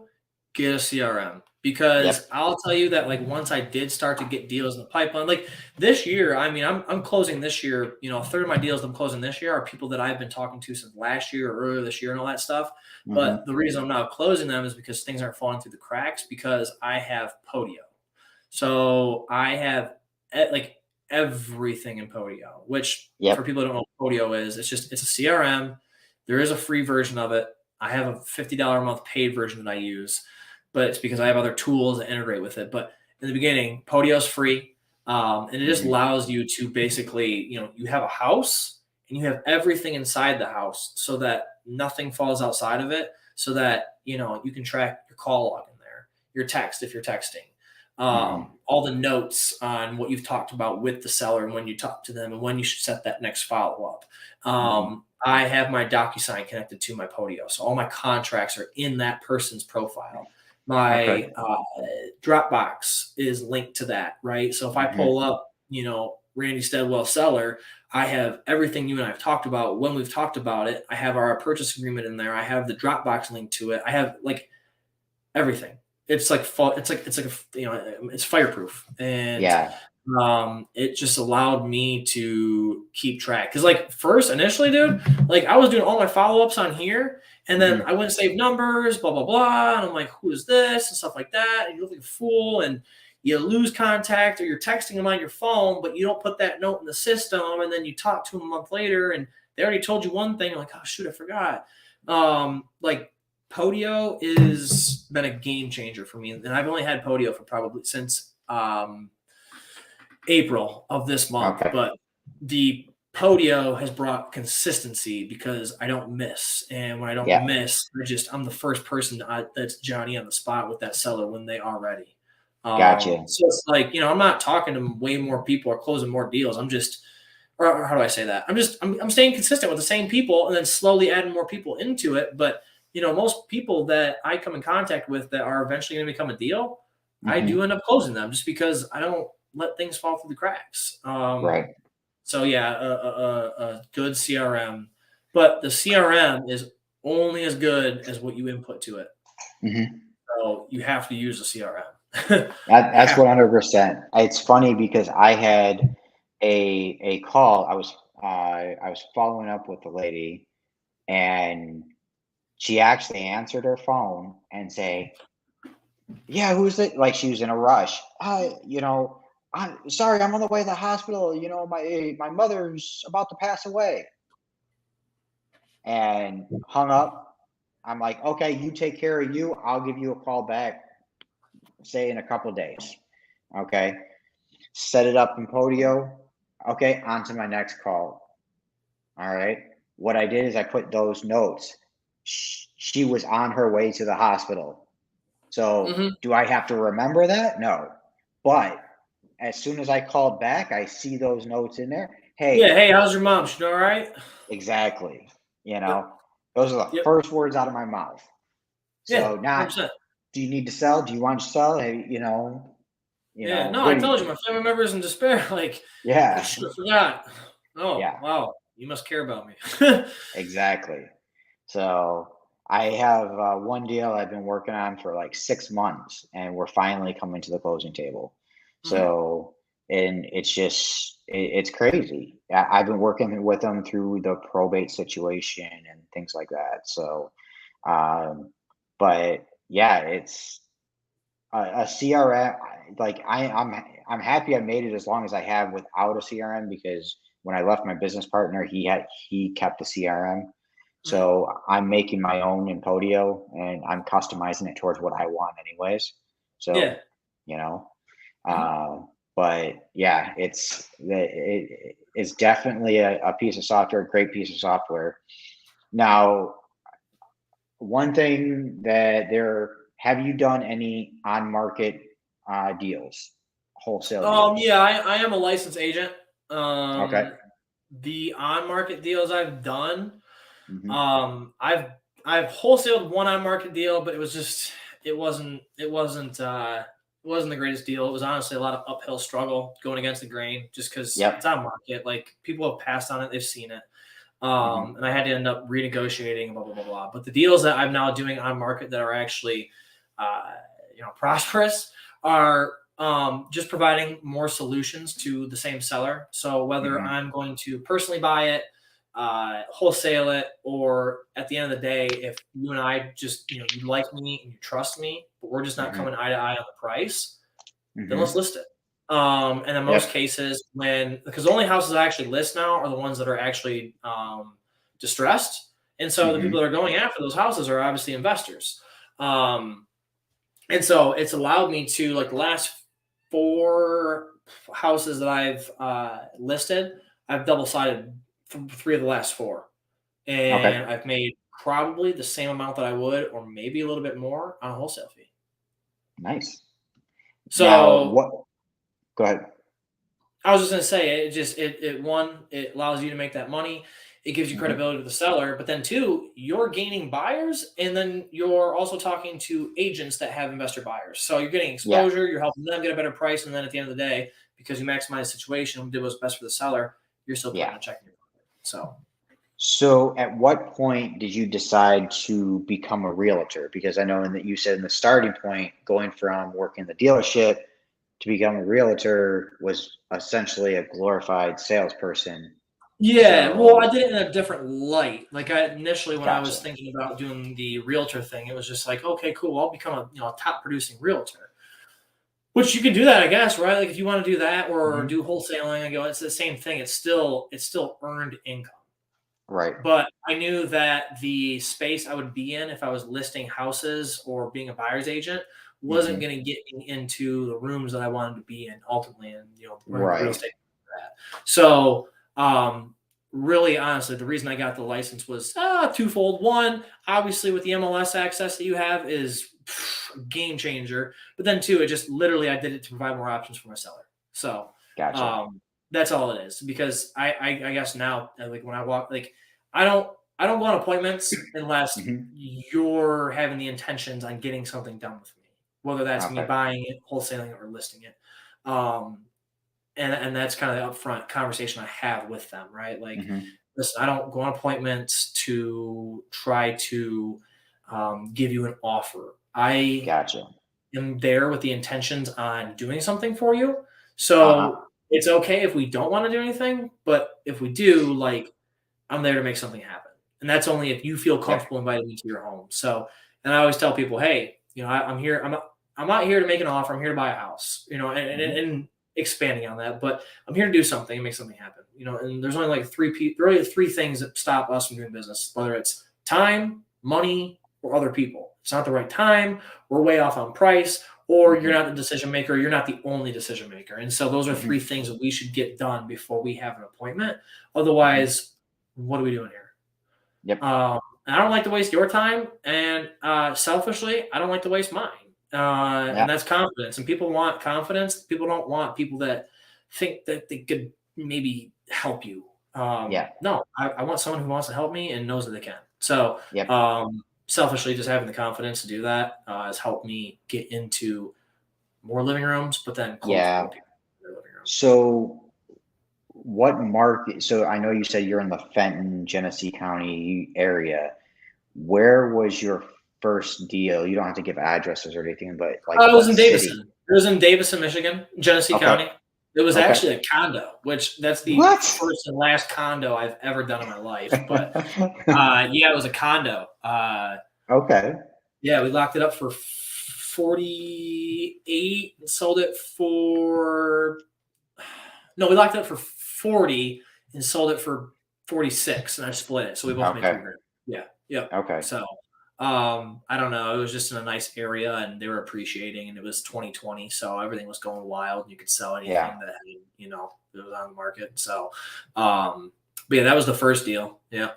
get a CRM, Yep. because I'll tell you that, like, once I did start to get deals in the pipeline, like this year, I mean, I'm closing this year. A third of my deals I'm closing this year are people that I've been talking to since last year or earlier this year and all that stuff. But Mm-hmm. the reason I'm not closing them is because things aren't falling through the cracks, because I have Podio. So I have like everything in Podio, which for Yep. people who don't know what Podio is, it's a CRM. There is a free version of it. I have a $50 a month paid version that I use, but it's because I have other tools that integrate with it. But in the beginning, Podio is free, and it just Mm-hmm. allows you to basically, you have a house and you have everything inside the house, so that nothing falls outside of it, so that you can track your call log in there, your text if you're texting, Mm-hmm. all the notes on what you've talked about with the seller and when you talk to them and when you should set that next follow up. Mm-hmm. I have my DocuSign connected to my Podio, so all my contracts are in that person's profile. Okay. My Dropbox is linked to that, right? So if I Mm-hmm. pull up, Randy Steadwell seller, I have everything you and I have talked about when we've talked about it. I have our purchase agreement in there. I have the Dropbox link to it. I have like everything. It's like it's fireproof, and Yeah. it just allowed me to keep track. Because like first initially, dude, like I was doing all my follow ups on here, and then Mm-hmm. I went and saved numbers, blah blah blah, and I'm like, who is this and stuff like that, and you look like a fool, and you lose contact, or you're texting them on your phone, but you don't put that note in the system, and then you talk to them a month later, and they already told you one thing, you're like, oh shoot, I forgot. Like Podio is been a game changer for me, and I've only had Podio for probably since April of this month. Okay. But the Podio has brought consistency because I don't miss, and when I don't Yeah. miss, I'm the first person that's Johnny on the spot with that seller when they are ready. Gotcha. So it's like, I'm not talking to way more people or closing more deals. I'm just, or how do I say that? I'm staying consistent with the same people and then slowly adding more people into it. But most people that I come in contact with that are eventually going to become a deal, I Mm-hmm. do end up closing them just because I don't let things fall through the cracks. Right. So yeah, a good CRM, but the CRM is only as good as what you input to it. Mm-hmm. So you have to use a CRM. You That's have to. 100%. It's funny because I had a call. I was following up with the lady, and she actually answered her phone and say, "Yeah, who's it?" Like she was in a rush. I'm sorry, I'm on the way to the hospital. My mother's about to pass away, and hung up. I'm like, okay, you take care of you. I'll give you a call back, say in a couple days. Okay, set it up in Podio. Okay, on to my next call. All right. What I did is I put those notes. She was on her way to the hospital. So Mhm. do I have to remember that? No. But as soon as I called back, I see those notes in there. Yeah. Hey, Hey, how's your mom? She doing all right? exactly. You Yep. know, those are the Yep. first words out of my mouth. Yeah. So not, 100%. do you need to sell? Do you want to sell? Hey, Yeah. No, I what do told you you, my family member's in despair. Like, oh yeah, shoot, I forgot. Oh yeah. wow, you must care about me. Exactly. So I have one deal I've been working on for like 6 months, and we're finally coming to the closing table. Mhm. So, and it's just, it's crazy. I've been working with them through the probate situation and things like that. So, um, but yeah, it's a CRM. Like I'm happy I made it as long as I have without a CRM, because when I left my business partner, he kept the CRM. Mhm. So I'm making my own in Podio, and I'm customizing it towards what I want anyways. Yeah. So, you know, Mhm. uh, but yeah, it's definitely a piece of software, a great piece of software. Now, one thing that have you done any on market deals, wholesale deals? Yeah, I am a licensed agent. Okay. The on-market deals I've done, Hmm. I've wholesaled one on-market deal, but it wasn't the greatest deal. It was honestly a lot of uphill struggle going against the grain, just because it's Yep. on market. Like, people have passed on it, they've seen it. Hmm. And I had to end up renegotiating, blah blah blah blah. But the deals that I'm now doing on market that are actually, uh, prosperous, are just providing more solutions to the same seller. So whether Hmm. I'm going to personally buy it, wholesale it, or at the end of the day, if you and I just, you like me and you trust me, but we're just not Hmm. coming eye to eye on the price, then let's Hmm. list it. And in most Yep. cases, because the only houses I actually list now are the ones that are actually distressed. And so the people Hmm. that are going after those houses are obviously investors. Um, and so it's allowed me to, like, the last 4 houses that I've listed, I've double sided from 3 of the last 4. Okay. And I've made probably the same amount that I would, or maybe a little bit more, on a wholesale fee. Nice. Now, So what? Go ahead. I was just gonna say, it allows you to make that money. It gives you Hmm. credibility to the seller, but then two, you're gaining buyers, and then you're also talking to agents that have investor buyers. So you're getting Yeah. exposure, you're helping them get a better price, and then at the end of the day, because you maximize the situation and did what's best for the seller, you're still putting Yeah. a check in your pocket. So So, at what point did you decide to become a realtor? Because I know that you said in the starting point, going from working in the dealership to become a realtor was essentially a glorified salesperson. yeah, well, I So, did it in a different light. Like, initially, when I was gotcha. thinking about doing the realtor thing, it was just like, okay, cool, I'll become a top producing realtor. Which you can do that, I guess, right? Like, if you want to do that or Hmm. do wholesaling, I go, it's the same thing. It's still earned income. Right. But I knew that the space I would be in if I was listing houses or being a buyer's agent wasn't Hmm. going to get me into the rooms that I wanted to be in ultimately, and running the real Right. estate. So, really, honestly, the reason I got the license was twofold. One, obviously, with the MLS access that you have is a game changer. But then two, it just literally, I did it to provide more options for my seller. So, Gotcha. that's all it is. Because I guess now, like, when I walk, like, I don't I don't go on appointments unless Hmm. you're having the intentions on getting something done with me, whether that's me Okay. buying it, wholesaling it, or listing it. Um, and that's kind of the upfront conversation I have with them, right? Like, Hmm. listen, I don't go on appointments to try to give you an offer. I Gotcha. am there with the intentions on doing something for you. Uh huh. So it's okay if we don't want to do anything, but if we do, like, I'm there to make something happen. And that's only if you feel Yep. comfortable inviting me to your home. So, and I always tell people, hey, I'm here. I'm not here to make an offer. I'm here to buy a house. Hmm. And expanding on that, but I'm here to do something and make something happen. And there's only like really three things that stop us from doing business, whether it's time, money, or other people. It's not the right time. We're way off on price, or you're Hmm. not the decision maker. You're not the only decision maker. And so those are Hmm. 3 things that we should get done before we have an appointment. Hmm. Otherwise, what are we doing here? Yep. I don't like to waste your time, and selfishly, I don't like to waste mine. And Yeah. that's confidence. And people want confidence. People don't want people that think that they could maybe help you. Yeah. No, I want someone who wants to help me and knows that they can. So, Yep. selfishly, just having the confidence to do that has helped me get into more living rooms, but then close more Yeah. people in their living rooms. So, what market? So, I know you said you're in the Fenton, Genesee County area. Where was your first deal? You don't have to give addresses or anything, but like It was what in city? Davison. It was in Davison, Michigan, Genesee Okay. County. It was Okay. actually a condo, which that's the What? first and last condo I've ever done in my life. But yeah, it was a condo. Okay. Yeah, we locked it up for 48 and sold it for no, we locked it up for 40 and sold it for 46, and I split it. So we both made Okay. 3 grand. Yeah. Yep. Okay. So I don't know. It was just in a nice area and they were appreciating, and it was 2020. So everything was going wild and you could sell Yeah. anything that it was on the market. So but yeah, that was the first deal. Yeah.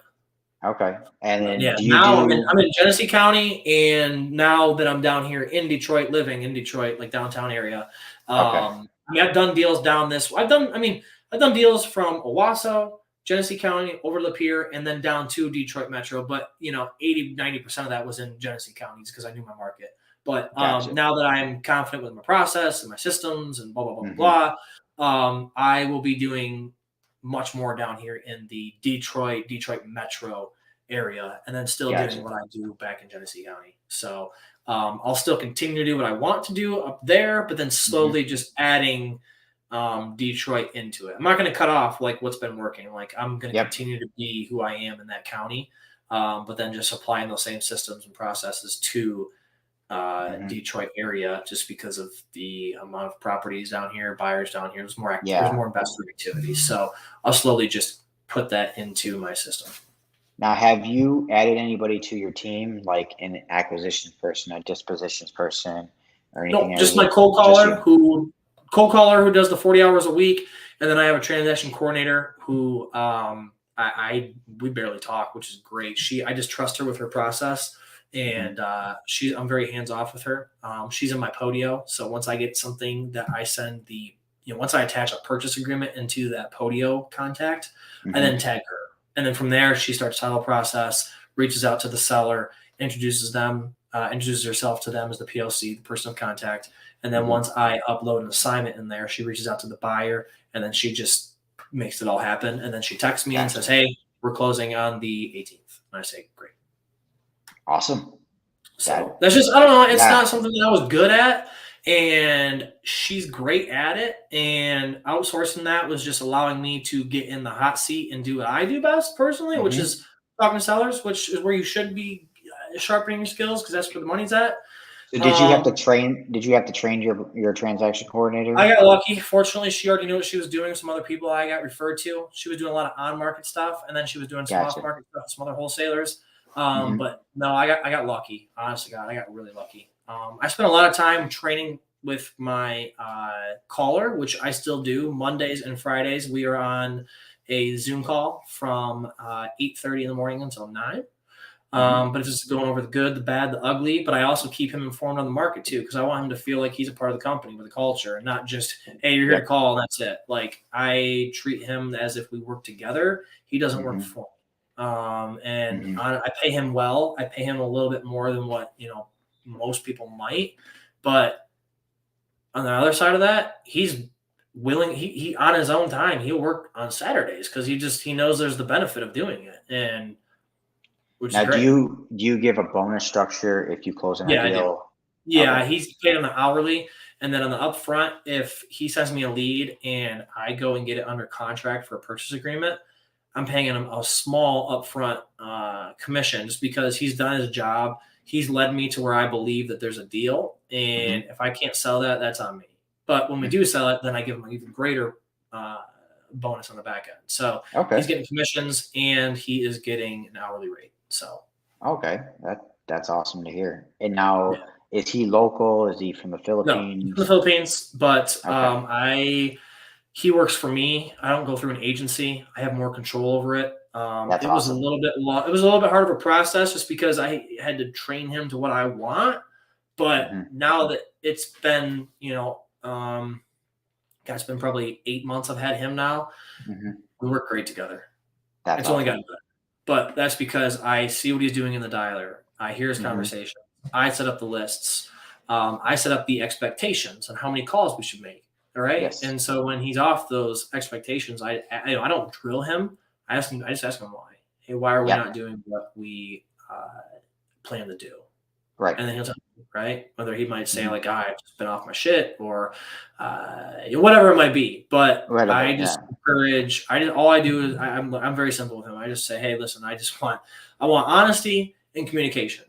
Okay. And But then yeah, do you now I'm in do? I'm in Genesee County, and now that I'm down here in Detroit, living in Detroit, like downtown area, Okay. I mean, I've done deals down this. I've done deals from Owasso, Genesee County, over to Lapeer, and then down to Detroit Metro. But 80-90% of that was in Genesee counties because I knew my market. But Gotcha. now that I'm confident with my process and my systems and blah blah blah Mm-hmm. blah, I will be doing much more down here in the Detroit Metro area, and then still doing what I do back in Genesee County. So I'll still continue to do what I want to do up there, but then slowly just adding Detroit into it. I'm not going to cut off like what's been working. Like I'm going to continue to be who I am in that county, but then just applying those same systems and processes to Detroit area, just because of the amount of properties down here, buyers down here. There's more there's more investor activity. So I'll slowly just put that into my system. Now, have you added anybody to your team, like an acquisitions person, a dispositions person, or anything? No, just my cold caller who does the 40 hours a week, and then I have a transaction coordinator who we barely talk, which is great. I just trust her with her process, and I'm very hands off with her. She's in my Podio, so once I get something that I send once I attach a purchase agreement into that Podio contact, I then tag her. And then from there, she starts title process, reaches out to the seller, introduces herself to them as the PLC, the person of contact. And then once I upload an assignment in there, she reaches out to the buyer, and then she just makes it all happen. And then she texts me and says, "Hey, we're closing on the 18th." And I say, "Great." Awesome. So that's just, I don't know. It's not something that I was good at, and she's great at it. And outsourcing that was just allowing me to get in the hot seat and do what I do best personally, which is talking to sellers, which is where you should be sharpening your skills, because that's where the money's at. So did you have to train? Did you have to train your transaction coordinator? I got lucky. Fortunately, she already knew what she was doing. Some other people I got referred to. She was doing a lot of on-market stuff, and then she was doing some off-market stuff with some other wholesalers. But no, I got lucky. Honestly, God, I got really lucky. I spent a lot of time training with my caller, which I still do Mondays and Fridays. We are on a Zoom call from 8:30 in the morning until 9. But it's just going over the good, the bad, the ugly. But I also keep him informed on the market too, because I want him to feel like he's a part of the company with the culture, and not just, "Hey, you're here to call and that's it." Like, I treat him as if we work together. He doesn't work for me. I pay him well. I pay him a little bit more than what most people might. But on the other side of that, he's willing. He on his own time, he'll work on Saturdays because he knows there's the benefit of doing it. And now, do you give a bonus structure if you close a deal? I do. Yeah, he's paid on the hourly, and then on the upfront, if he sends me a lead and I go and get it under contract for a purchase agreement, I'm paying him a small upfront commission, just because he's done his job. He's led me to where I believe that there's a deal, and if I can't sell that, that's on me. But when we do sell it, then I give him an even greater bonus on the back end. So he's getting commissions, and he is getting an hourly rate. So that's awesome to hear. And now, is he local? Is he from the Philippines? No, he's from the Philippines, but he works for me. I don't go through an agency. I have more control over it. That's it was a little bit it was a little bit hard of a process, just because I had to train him to what I want. But now that it's been, it's been probably 8 months I've had him now. We work great together. It's only gotten better. But that's because I see what he's doing in the dialer. I hear his conversation. I set up the lists. I set up the expectations on how many calls we should make. All right. Yes. And so when he's off those expectations, I don't drill him. I just ask him why. Hey, why are we not doing what we plan to do? Right. And then he'll tell me, right? Whether he might say like, I've just been off my shit, or whatever it might be. But I just encourage. All I do is I'm very simple with him. I just say, hey, listen, I want honesty and communication.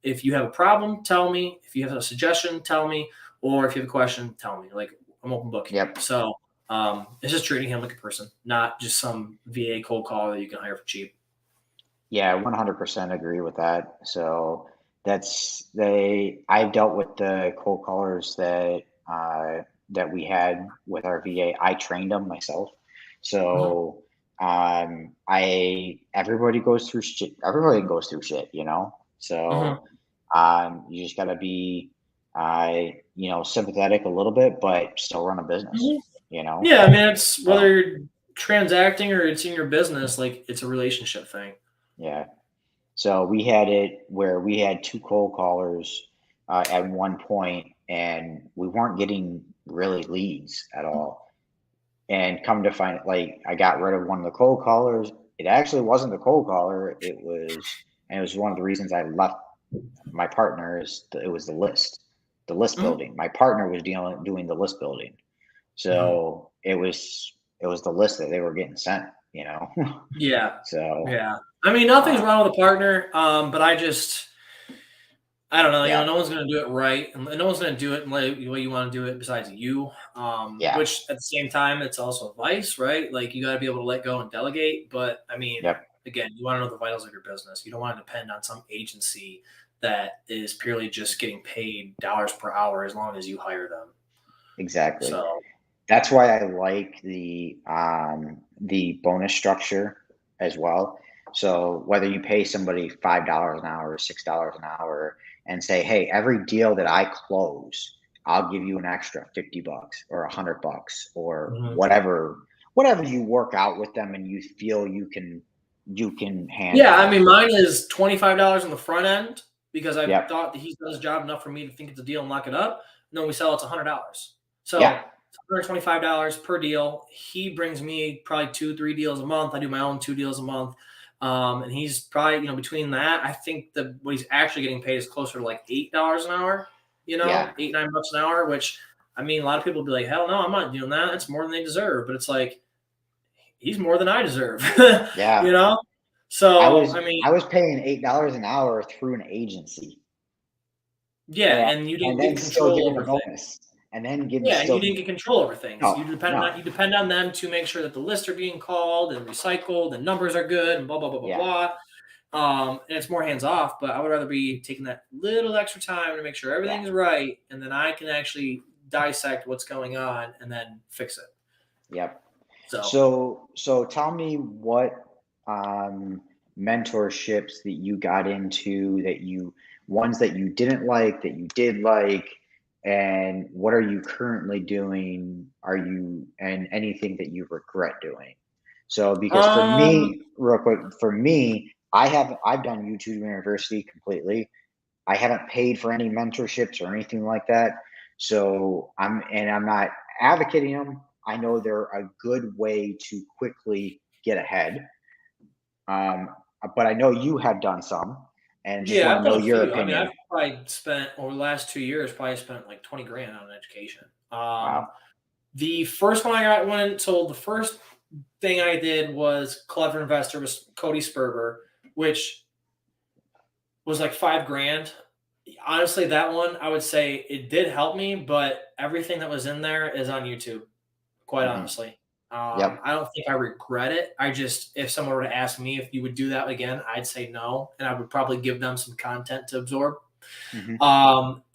If you have a problem, tell me. If you have a suggestion, tell me. Or if you have a question, tell me. Like, I'm open book. Yep. So it's just treating him like a person, not just some VA cold caller that you can hire for cheap. Yeah, 100% agree with that. So I've dealt with the cold callers that we had with our VA. I trained them myself. So everybody goes through shit. Everybody goes through shit, So you just gotta be sympathetic a little bit, but still run a business, Mhm. you know? Yeah, I mean, it's whether So, you're transacting or it's in your business, like it's a relationship thing. yeah. So we had it where we had two cold callers at one point, and we weren't getting really leads at all. And come to find, like, I got rid of one of the cold callers. It actually wasn't the cold caller. And it was one of the reasons I left my partner. It was the list Mhm. building. My partner was doing the list building. Mhm. So it was the list that they were getting sent, you know? Yeah. So, Yeah. I mean, nothing's uh, wrong with a partner, but I don't know. yeah, No one's going to do it right, and no one's going to do it in the way you want to do it besides you. yeah, Which at the same time, it's also advice, right? Like you got to be able to let go and delegate. But I mean, yep, again, you want to know the vitals of your business. You don't want to depend on some agency that is purely just getting paid dollars per hour as long as you hire them. exactly. So, That's why I like the bonus structure as well. So whether you pay somebody $5 an hour or $6 an hour and say, hey, every deal that I close, I'll give you an extra $50 or $100 or mhm. whatever you work out with them and you feel you can Yeah, I handle. mean, mine is $25 on the front end because I Yep. thought that he's done his job enough for me to think it's a deal and lock it up. And then we sell it's $100. Yeah. So it's $125 per deal. He brings me probably 2, 3 deals a month. I do my own 2 deals a month. And he's probably, between that, I think that what he's actually getting paid is closer to like $8 an hour, Yeah. 8, $9 an hour, which I mean, a lot of people will be like, hell no, I'm not doing that. That's more than they deserve. But it's like, he's more than I deserve, you Yeah. know? So, I mean, I was paying $8 an hour through an agency. yeah, And and you and didn't then get still control giving a over things. bonus. And then giving Yeah, and you still didn't get control over things. no, no. You depend on them to make sure that the lists are being called and recycled and numbers are good and blah blah blah blah Yeah. blah. And it's more hands off, but I would rather be taking that little extra time to make sure Yeah. everything's right, and then I can actually dissect what's going on and then fix it. Yep. So, So tell me what um, mentorships that you got into, that you ones that you didn't like, that you did like, and what are you currently doing? Are you and anything that you regret doing? So because for um, me, real quick, for me, I've done YouTube University completely. I haven't paid for any mentorships or anything like that. So I'm not advocating them. I know they're a good way to quickly get ahead. Um, but I know you have done some, and just yeah, want I've to done know a your few. I mean, opinion. I've probably spent over the last 2 years, probably spent like 20 grand on education. Wow. The first one I got went sold. The first thing I did was Clever Investor was Cody Sperber, which was like 5 grand. Honestly, that one I would say it did help me, but everything that was in there is on YouTube. Quite Hmm. honestly, Yep. I don't think I regret it. I just, if someone were to ask me if you would do that again, I'd say no, and I would probably give them some content to absorb. Hmm.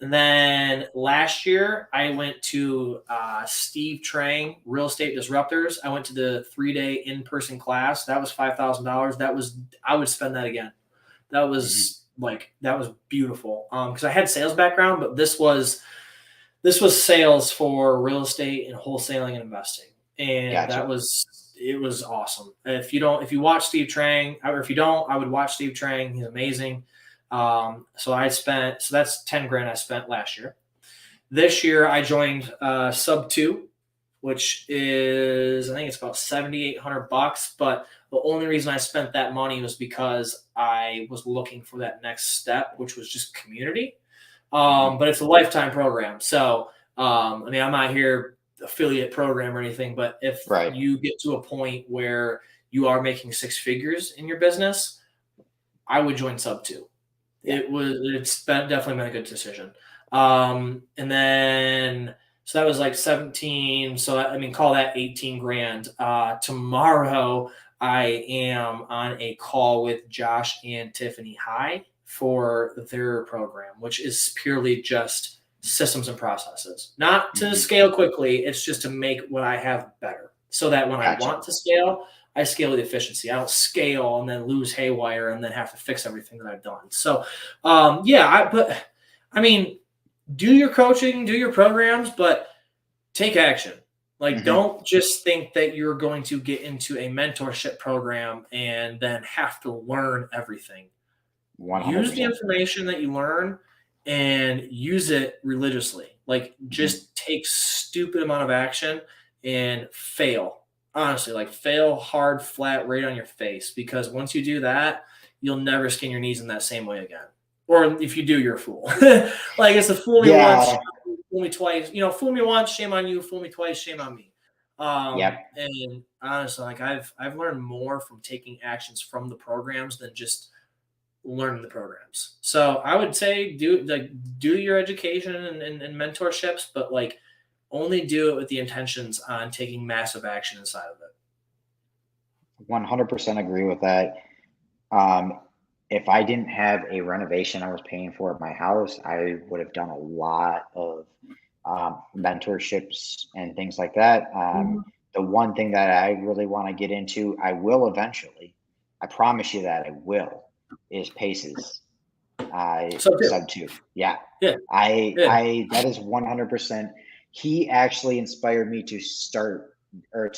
And then last year, I went to Steve Trang, Real Estate Disruptors. I went to the 3-day in-person class. That was $5,000. I would spend that again. That Hmm. was that was beautiful. Because I had sales background, but this was sales for real estate and wholesaling and investing, and Gotcha. it was awesome. If you watch Steve Trang, or if you don't, I would watch Steve Trang. He's amazing. So that's 10 grand I spent last year. This year I joined Sub Two, which is I think it's about $7,800. But the only reason I spent that money was because I was looking for that next step, which was just community. Hmm. But it's a lifetime program. So, I mean, I'm not here affiliate program or anything, but if Right. you get to a point where you are making 6 figures in your business, I would join Sub Two. Yeah. Definitely been a good decision. And then so that was like 17. So I mean, call that 18 grand. Tomorrow I am on a call with Josh and Tiffany High for their program, which is purely just systems and processes, not to Hmm. scale quickly. It's just to make what I have better so that when I Gotcha. want to scale, I scale with efficiency. I don't scale and then lose haywire and then have to fix everything that I've done. So, but I mean, do your coaching, do your programs, but take action. Like, Hmm. don't just think that you're going to get into a mentorship program and then have to learn everything. Use the 100%. information that you learn and use it religiously. Like, Hmm. just take stupid amount of action and fail. Honestly, like fail hard, flat, right on your face. Because once you do that, you'll never skin your knees in that same way again. Or if you do, you're a fool. Like, it's a fool me once, Yeah. fool me twice. Fool me once, shame on you. Fool me twice, shame on me. Yep. And honestly, like I've learned more from taking actions from the programs than just learning the programs. So I would say do your education and mentorships, but like only do it with the intentions on taking massive action inside of it. 100% agree with that. Um, if I didn't have a renovation I was paying for at my house, I would have done a lot of mentorships and things like that. Mhm. The one thing that I really want to get into, I will eventually, I promise you that I will, is paces. So do. Sub two. Yeah. Yeah. Yeah. That is 100%. He actually inspired me to start or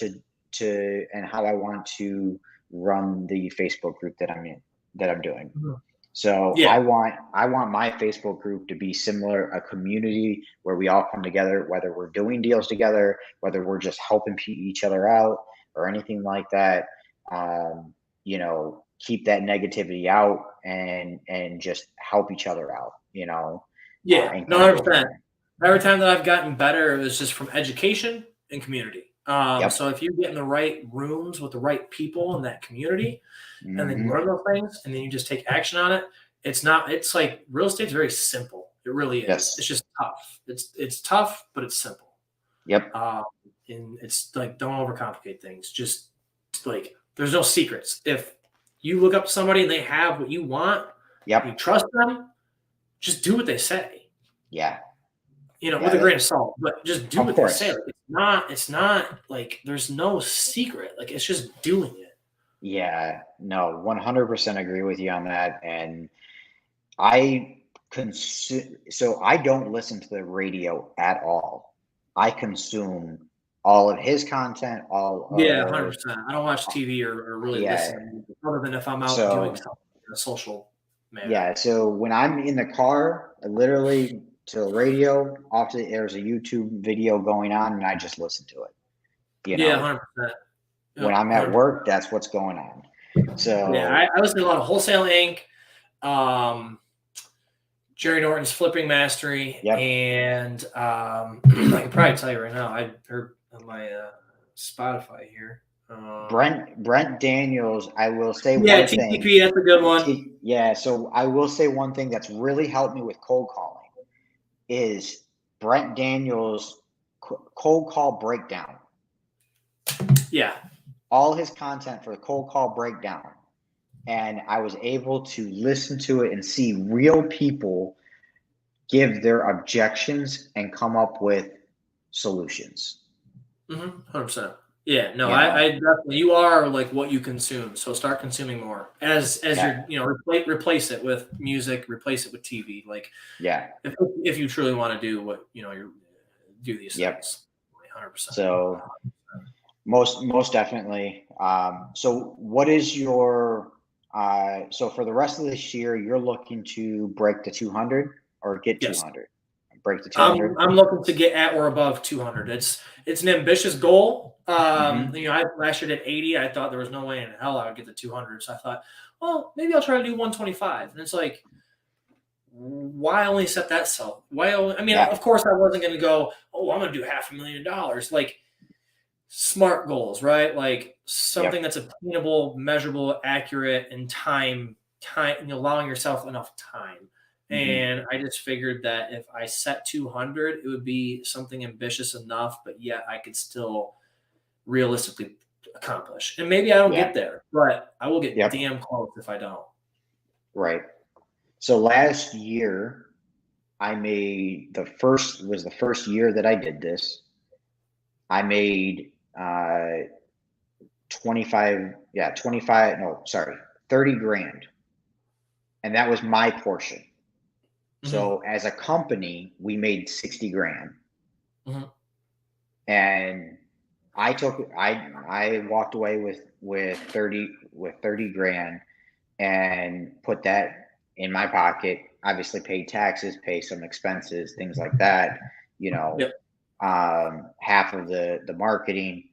and how I want to run the Facebook group that I'm in, that I'm doing. Mhm. So Yeah. I want my Facebook group to be similar, a community where we all come together, whether we're doing deals together, whether we're just helping each other out or anything like that. Um, keep that negativity out and just help each other out, Yeah. and No, kind of go from 100%. there. Every time that I've gotten better, it was just from education and community. Yep. So if you get in the right rooms with the right people in that community, and then you Hmm. learn those things, and then you just take action on it. It's not. It's like real estate's very simple. It really is. Yes. It's just tough. It's tough, but it's simple. Yep. Um, and it's like don't overcomplicate things. Just like there's no secrets. If you look up to somebody and they have what you want, you Yep. trust them. Just do what they say. Yeah. With Yeah. a grain of salt, but just do Of what they say. course. Like, it's not like there's no secret. Like it's just doing it. Yeah. No, 100% agree with you on that. And I consume, so I don't listen to the radio at all. I consume all of his content, all Yeah, of, 100%. I don't watch TV or really yeah. listen to music other than if I'm out doing So, something in a social manner. yeah. So when I'm in the car, I literally to the radio, often there's a YouTube video going on and I just listen to it. You Yeah, know, 100%. when Yep, I'm at 100%. work, that's what's going on. Yeah, So, I listen to a lot of Wholesale Inc., um, Jerry Norton's Flipping Mastery, yep. and I can probably tell you right now, I heard on my Spotify here. Brent Daniels, I will say Yeah, one thing. TTP, that's a good one. Yeah, so I will say one thing that's really helped me with cold calling is Brent Daniels' cold call breakdown. Yeah. All his content for the cold call breakdown. And I was able to listen to it and see real people give their objections and come up with solutions. 100%. Yeah, no, You I know, definitely you are like what you consume. So start consuming more as yeah, you're replace it with music, replace it with TV. Like yeah, if you truly want to do what you do these yep. things, 100%. So most definitely. So what is your so for the rest of this year, you're looking to break the 200 or get Yes. 200? Break the I'm 200? I'm looking to get at or above 200. It's an ambitious goal. Mm-hmm. I last year did 80. I thought there was no way in hell I would get to 200. So I thought, well, maybe I'll try to do 125. And it's like, why only set that self? Why? Only, I mean, Yeah, of course, I wasn't going to go. Oh, I'm going to do $500,000. Like smart goals, right? Like something yep. that's attainable, measurable, accurate, and time, allowing yourself enough time. Mm-hmm. And I just figured that if I set 200, it would be something ambitious enough, but yet I could still realistically accomplish. And maybe I don't Yeah, get there, but I will get yep. damn close if I don't. Right. So last year, I made the first year that I did this. I made 25, yeah, 25, no, sorry, 30 grand. And that was my portion. So as a company, we made 60 grand. Mhm. And I walked away with 30 grand and put that in my pocket, obviously paid taxes, pay some expenses, things like that, Yep. half of the marketing.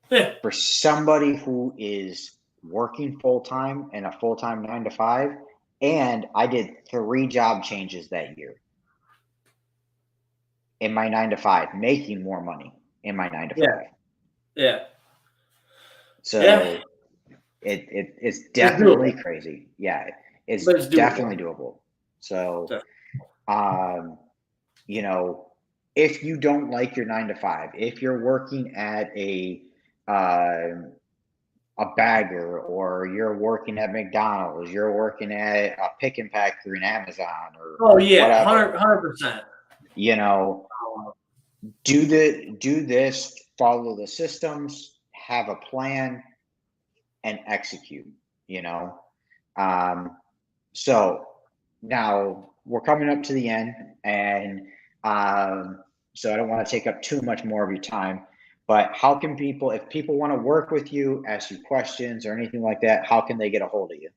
Yeah. For somebody who is working full-time and a full-time 9 to 5, and I did 3 job changes that year in my 9 to 5, making more money in my 9 to Yeah. 5. Yeah. Yeah. So it's It's doable. definitely crazy. Yeah, it's But it's doable. definitely doable. So, So, um, you know, if you don't like your 9 to 5, if you're working at a bagger, or you're working at McDonald's, you're working at a pick and pack through an Amazon or oh yeah, whatever, 100%. you know, do this, follow the systems, have a plan, and execute. You know, um, so now we're coming up to the end, and so I don't want to take up too much more of your time. But how can people, if people want to work with you, ask you questions or anything like that, how can they get a hold of you?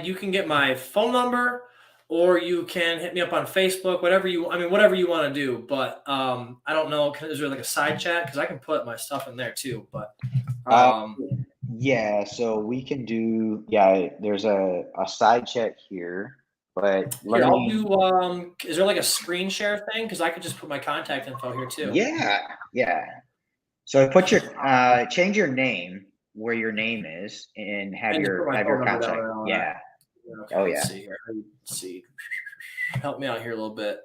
You can get my phone number, or you can hit me up on Facebook. Whatever whatever you want to do. But I don't know. Is there like a side chat? Because I can put my stuff in there too. But Uh, yeah, so we can do, yeah, there's a side chat here, but let here, I'll me, do. Is there like a screen share thing? Because I could just put my contact info here too. yeah, yeah. So put your, change your name where your name is and And just put my have phone your number down contact. and all that. Yeah. Okay, Oh let's yeah. see here. Let's see. Help me out here a little bit.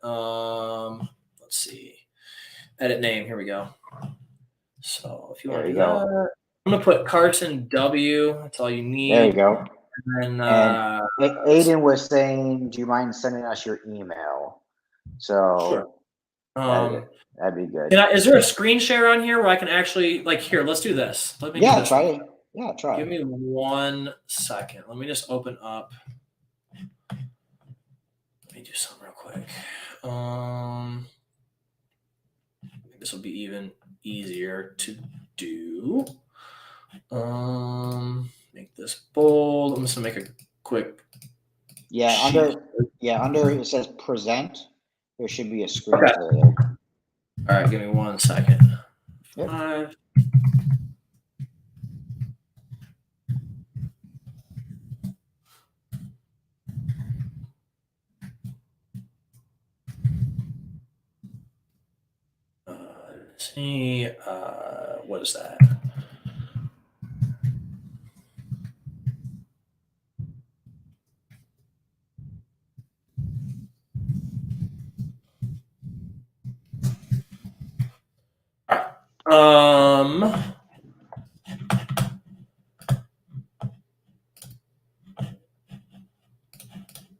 Let's see. Edit name. Here we go. So if you want There to you do go. that, I'm gonna put Carson W. That's all you There you need. go. And And Aiden was saying, do you mind sending us your email? sure. So Um, that'd be good. is there a screen share on here where I can actually like here? Let's do this. Let me do Yeah, this try real it. quick. Yeah, try Give it. me 1 second. Let me just open up. Let me do something real quick. This will be even easier to do. Make this bold. I'm just gonna make a quick Yeah, sheet. under it says present, there should be a screen Okay. share there. All right. Give me 1 second. Yep. 5. Let's see. What is that? Um.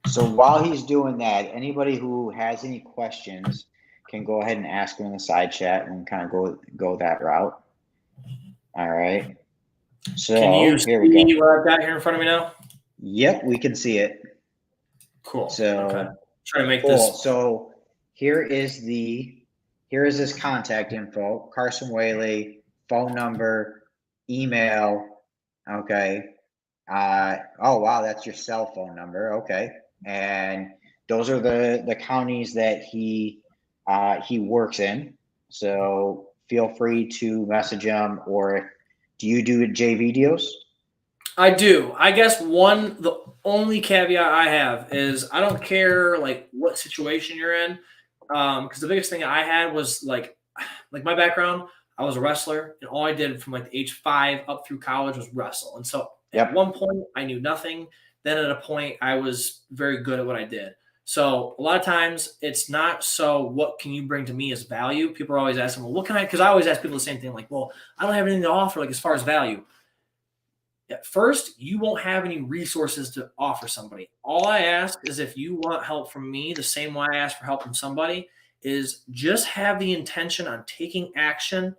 So while he's doing that, anybody who has any questions can go ahead and ask him in the side chat and kind of go that route. All right. Can you So here we see go. what I've got here in front of me now? Yep, we can see it. Cool. Okay. So Try to make cool. this. So here is his contact info: Carson Whaley, phone number, email. Okay. Oh wow, that's your cell phone number. Okay. And those are the counties that he works in. So feel free to message him, or do you do JV deals? I do. I guess the only caveat I have is I don't care like what situation you're in, because the biggest thing I had was like my background. I was a wrestler, and all I did from like age 5 up through college was wrestle. And so at Yep. one point I knew nothing. Then at a point I was very good at what I did. So a lot of times it's not so what can you bring to me as value. People are always asking, well, what can I? Because I always ask people the same thing, like, well, I don't have anything to offer, like as far as value. At first, you won't have any resources to offer somebody. All I ask is if you want help from me, the same way I ask for help from somebody, is just have the intention on taking action.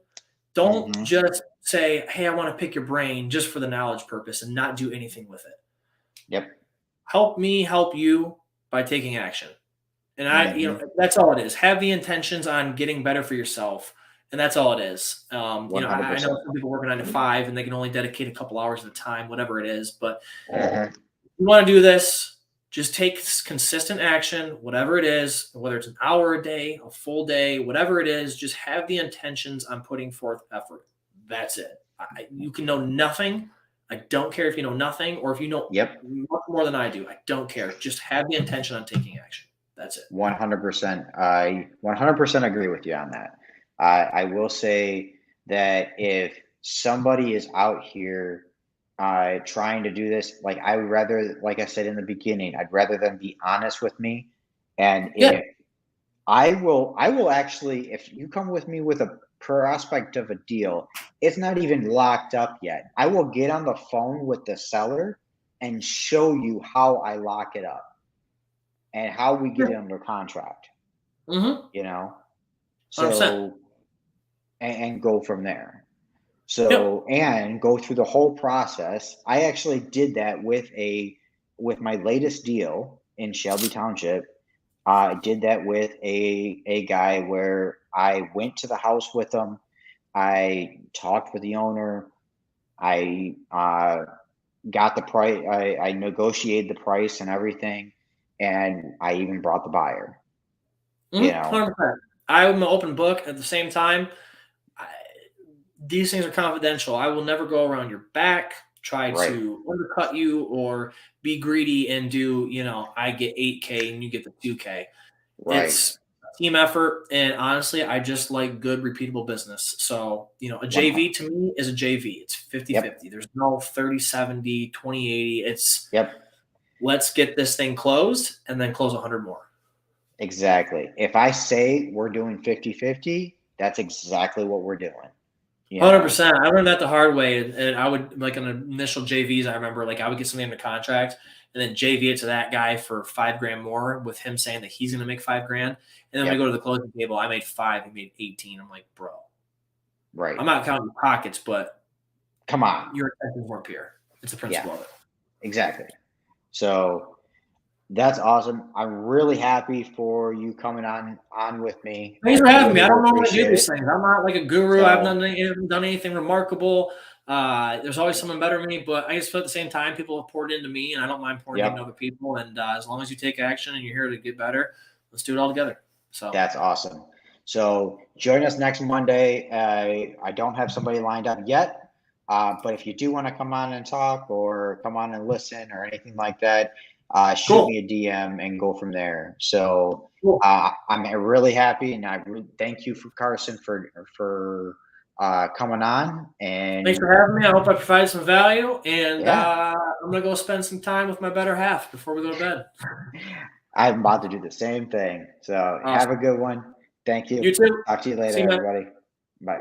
Don't Mm-hmm. just say, hey, I want to pick your brain just for the knowledge purpose and not do anything with it. Yep. Help me help you. by taking action. And that's all it is. Have the intentions on getting better for yourself. And that's all it is. I know some people work 9 to 5 and they can only dedicate a couple hours at a time, whatever it is. But if you want to do this, just take consistent action, whatever it is, whether it's an hour a day, a full day, whatever it is, just have the intentions on putting forth effort. That's it. You can know nothing. I don't care if you know nothing or if you know much more than I do. I don't care. Just have the intention on taking action. That's it. 100%. I 100% agree with you on that. I will say that if somebody is out here trying to do this, like I would rather, like I said in the beginning, I'd rather them be honest with me. And if I will actually, if you come with me with a prospect of a deal, it's not even locked up yet. I will get on the phone with the seller and show you how I lock it up and how we get it under contract. You know, 100%. so and go from there. So and go through the whole process. I actually did that with my latest deal in Shelby Township. I did that with a guy where I went to the house with him. I talked with the owner. I got the price. I negotiated the price and everything, and I even brought the buyer. You know, 100%. I'm an open book. At the same time, these things are confidential. I will never go around your back, try to undercut you, or be greedy and do, I get 8K and you get the 2K. It's a team effort. And honestly, I just like good, repeatable business. So, a JV to me is a JV. It's 50-50. There's no 30-70, 20-80. It's let's get this thing closed and then close 100 more. Exactly. If I say we're doing 50-50, that's exactly what we're doing. 100%. I learned that the hard way. And I would, like, on initial JVs, I remember, like, I would get something under contract and then JV it to that guy for $5,000 more with him saying that he's going to make $5,000. And then when we go to the closing table, I made 5, he made 18. I'm like, bro. Right. I'm not counting pockets, but come on. Your intentions weren't pure. It's the principle of it. Exactly. So that's awesome. I'm really happy for you coming on with me. Thanks for having me. I don't normally do these things. I'm not like a guru. I've done anything remarkable. There's always someone better than me, but I just feel at the same time people have poured into me, and I don't mind pouring into other people. And as long as you take action and you're here to get better, let's do it all together. So that's awesome. So join us next Monday. I don't have somebody lined up yet, but if you do want to come on and talk or come on and listen or anything like that, shoot me a DM and go from there. So I'm really happy, and I thank you for Carson for coming on. And thanks for having me. I hope I provided some value. And I'm gonna go spend some time with my better half before we go to bed. I'm about to do the same thing. So have a good one. Thank you. You too. Talk to you later, everybody. Bye.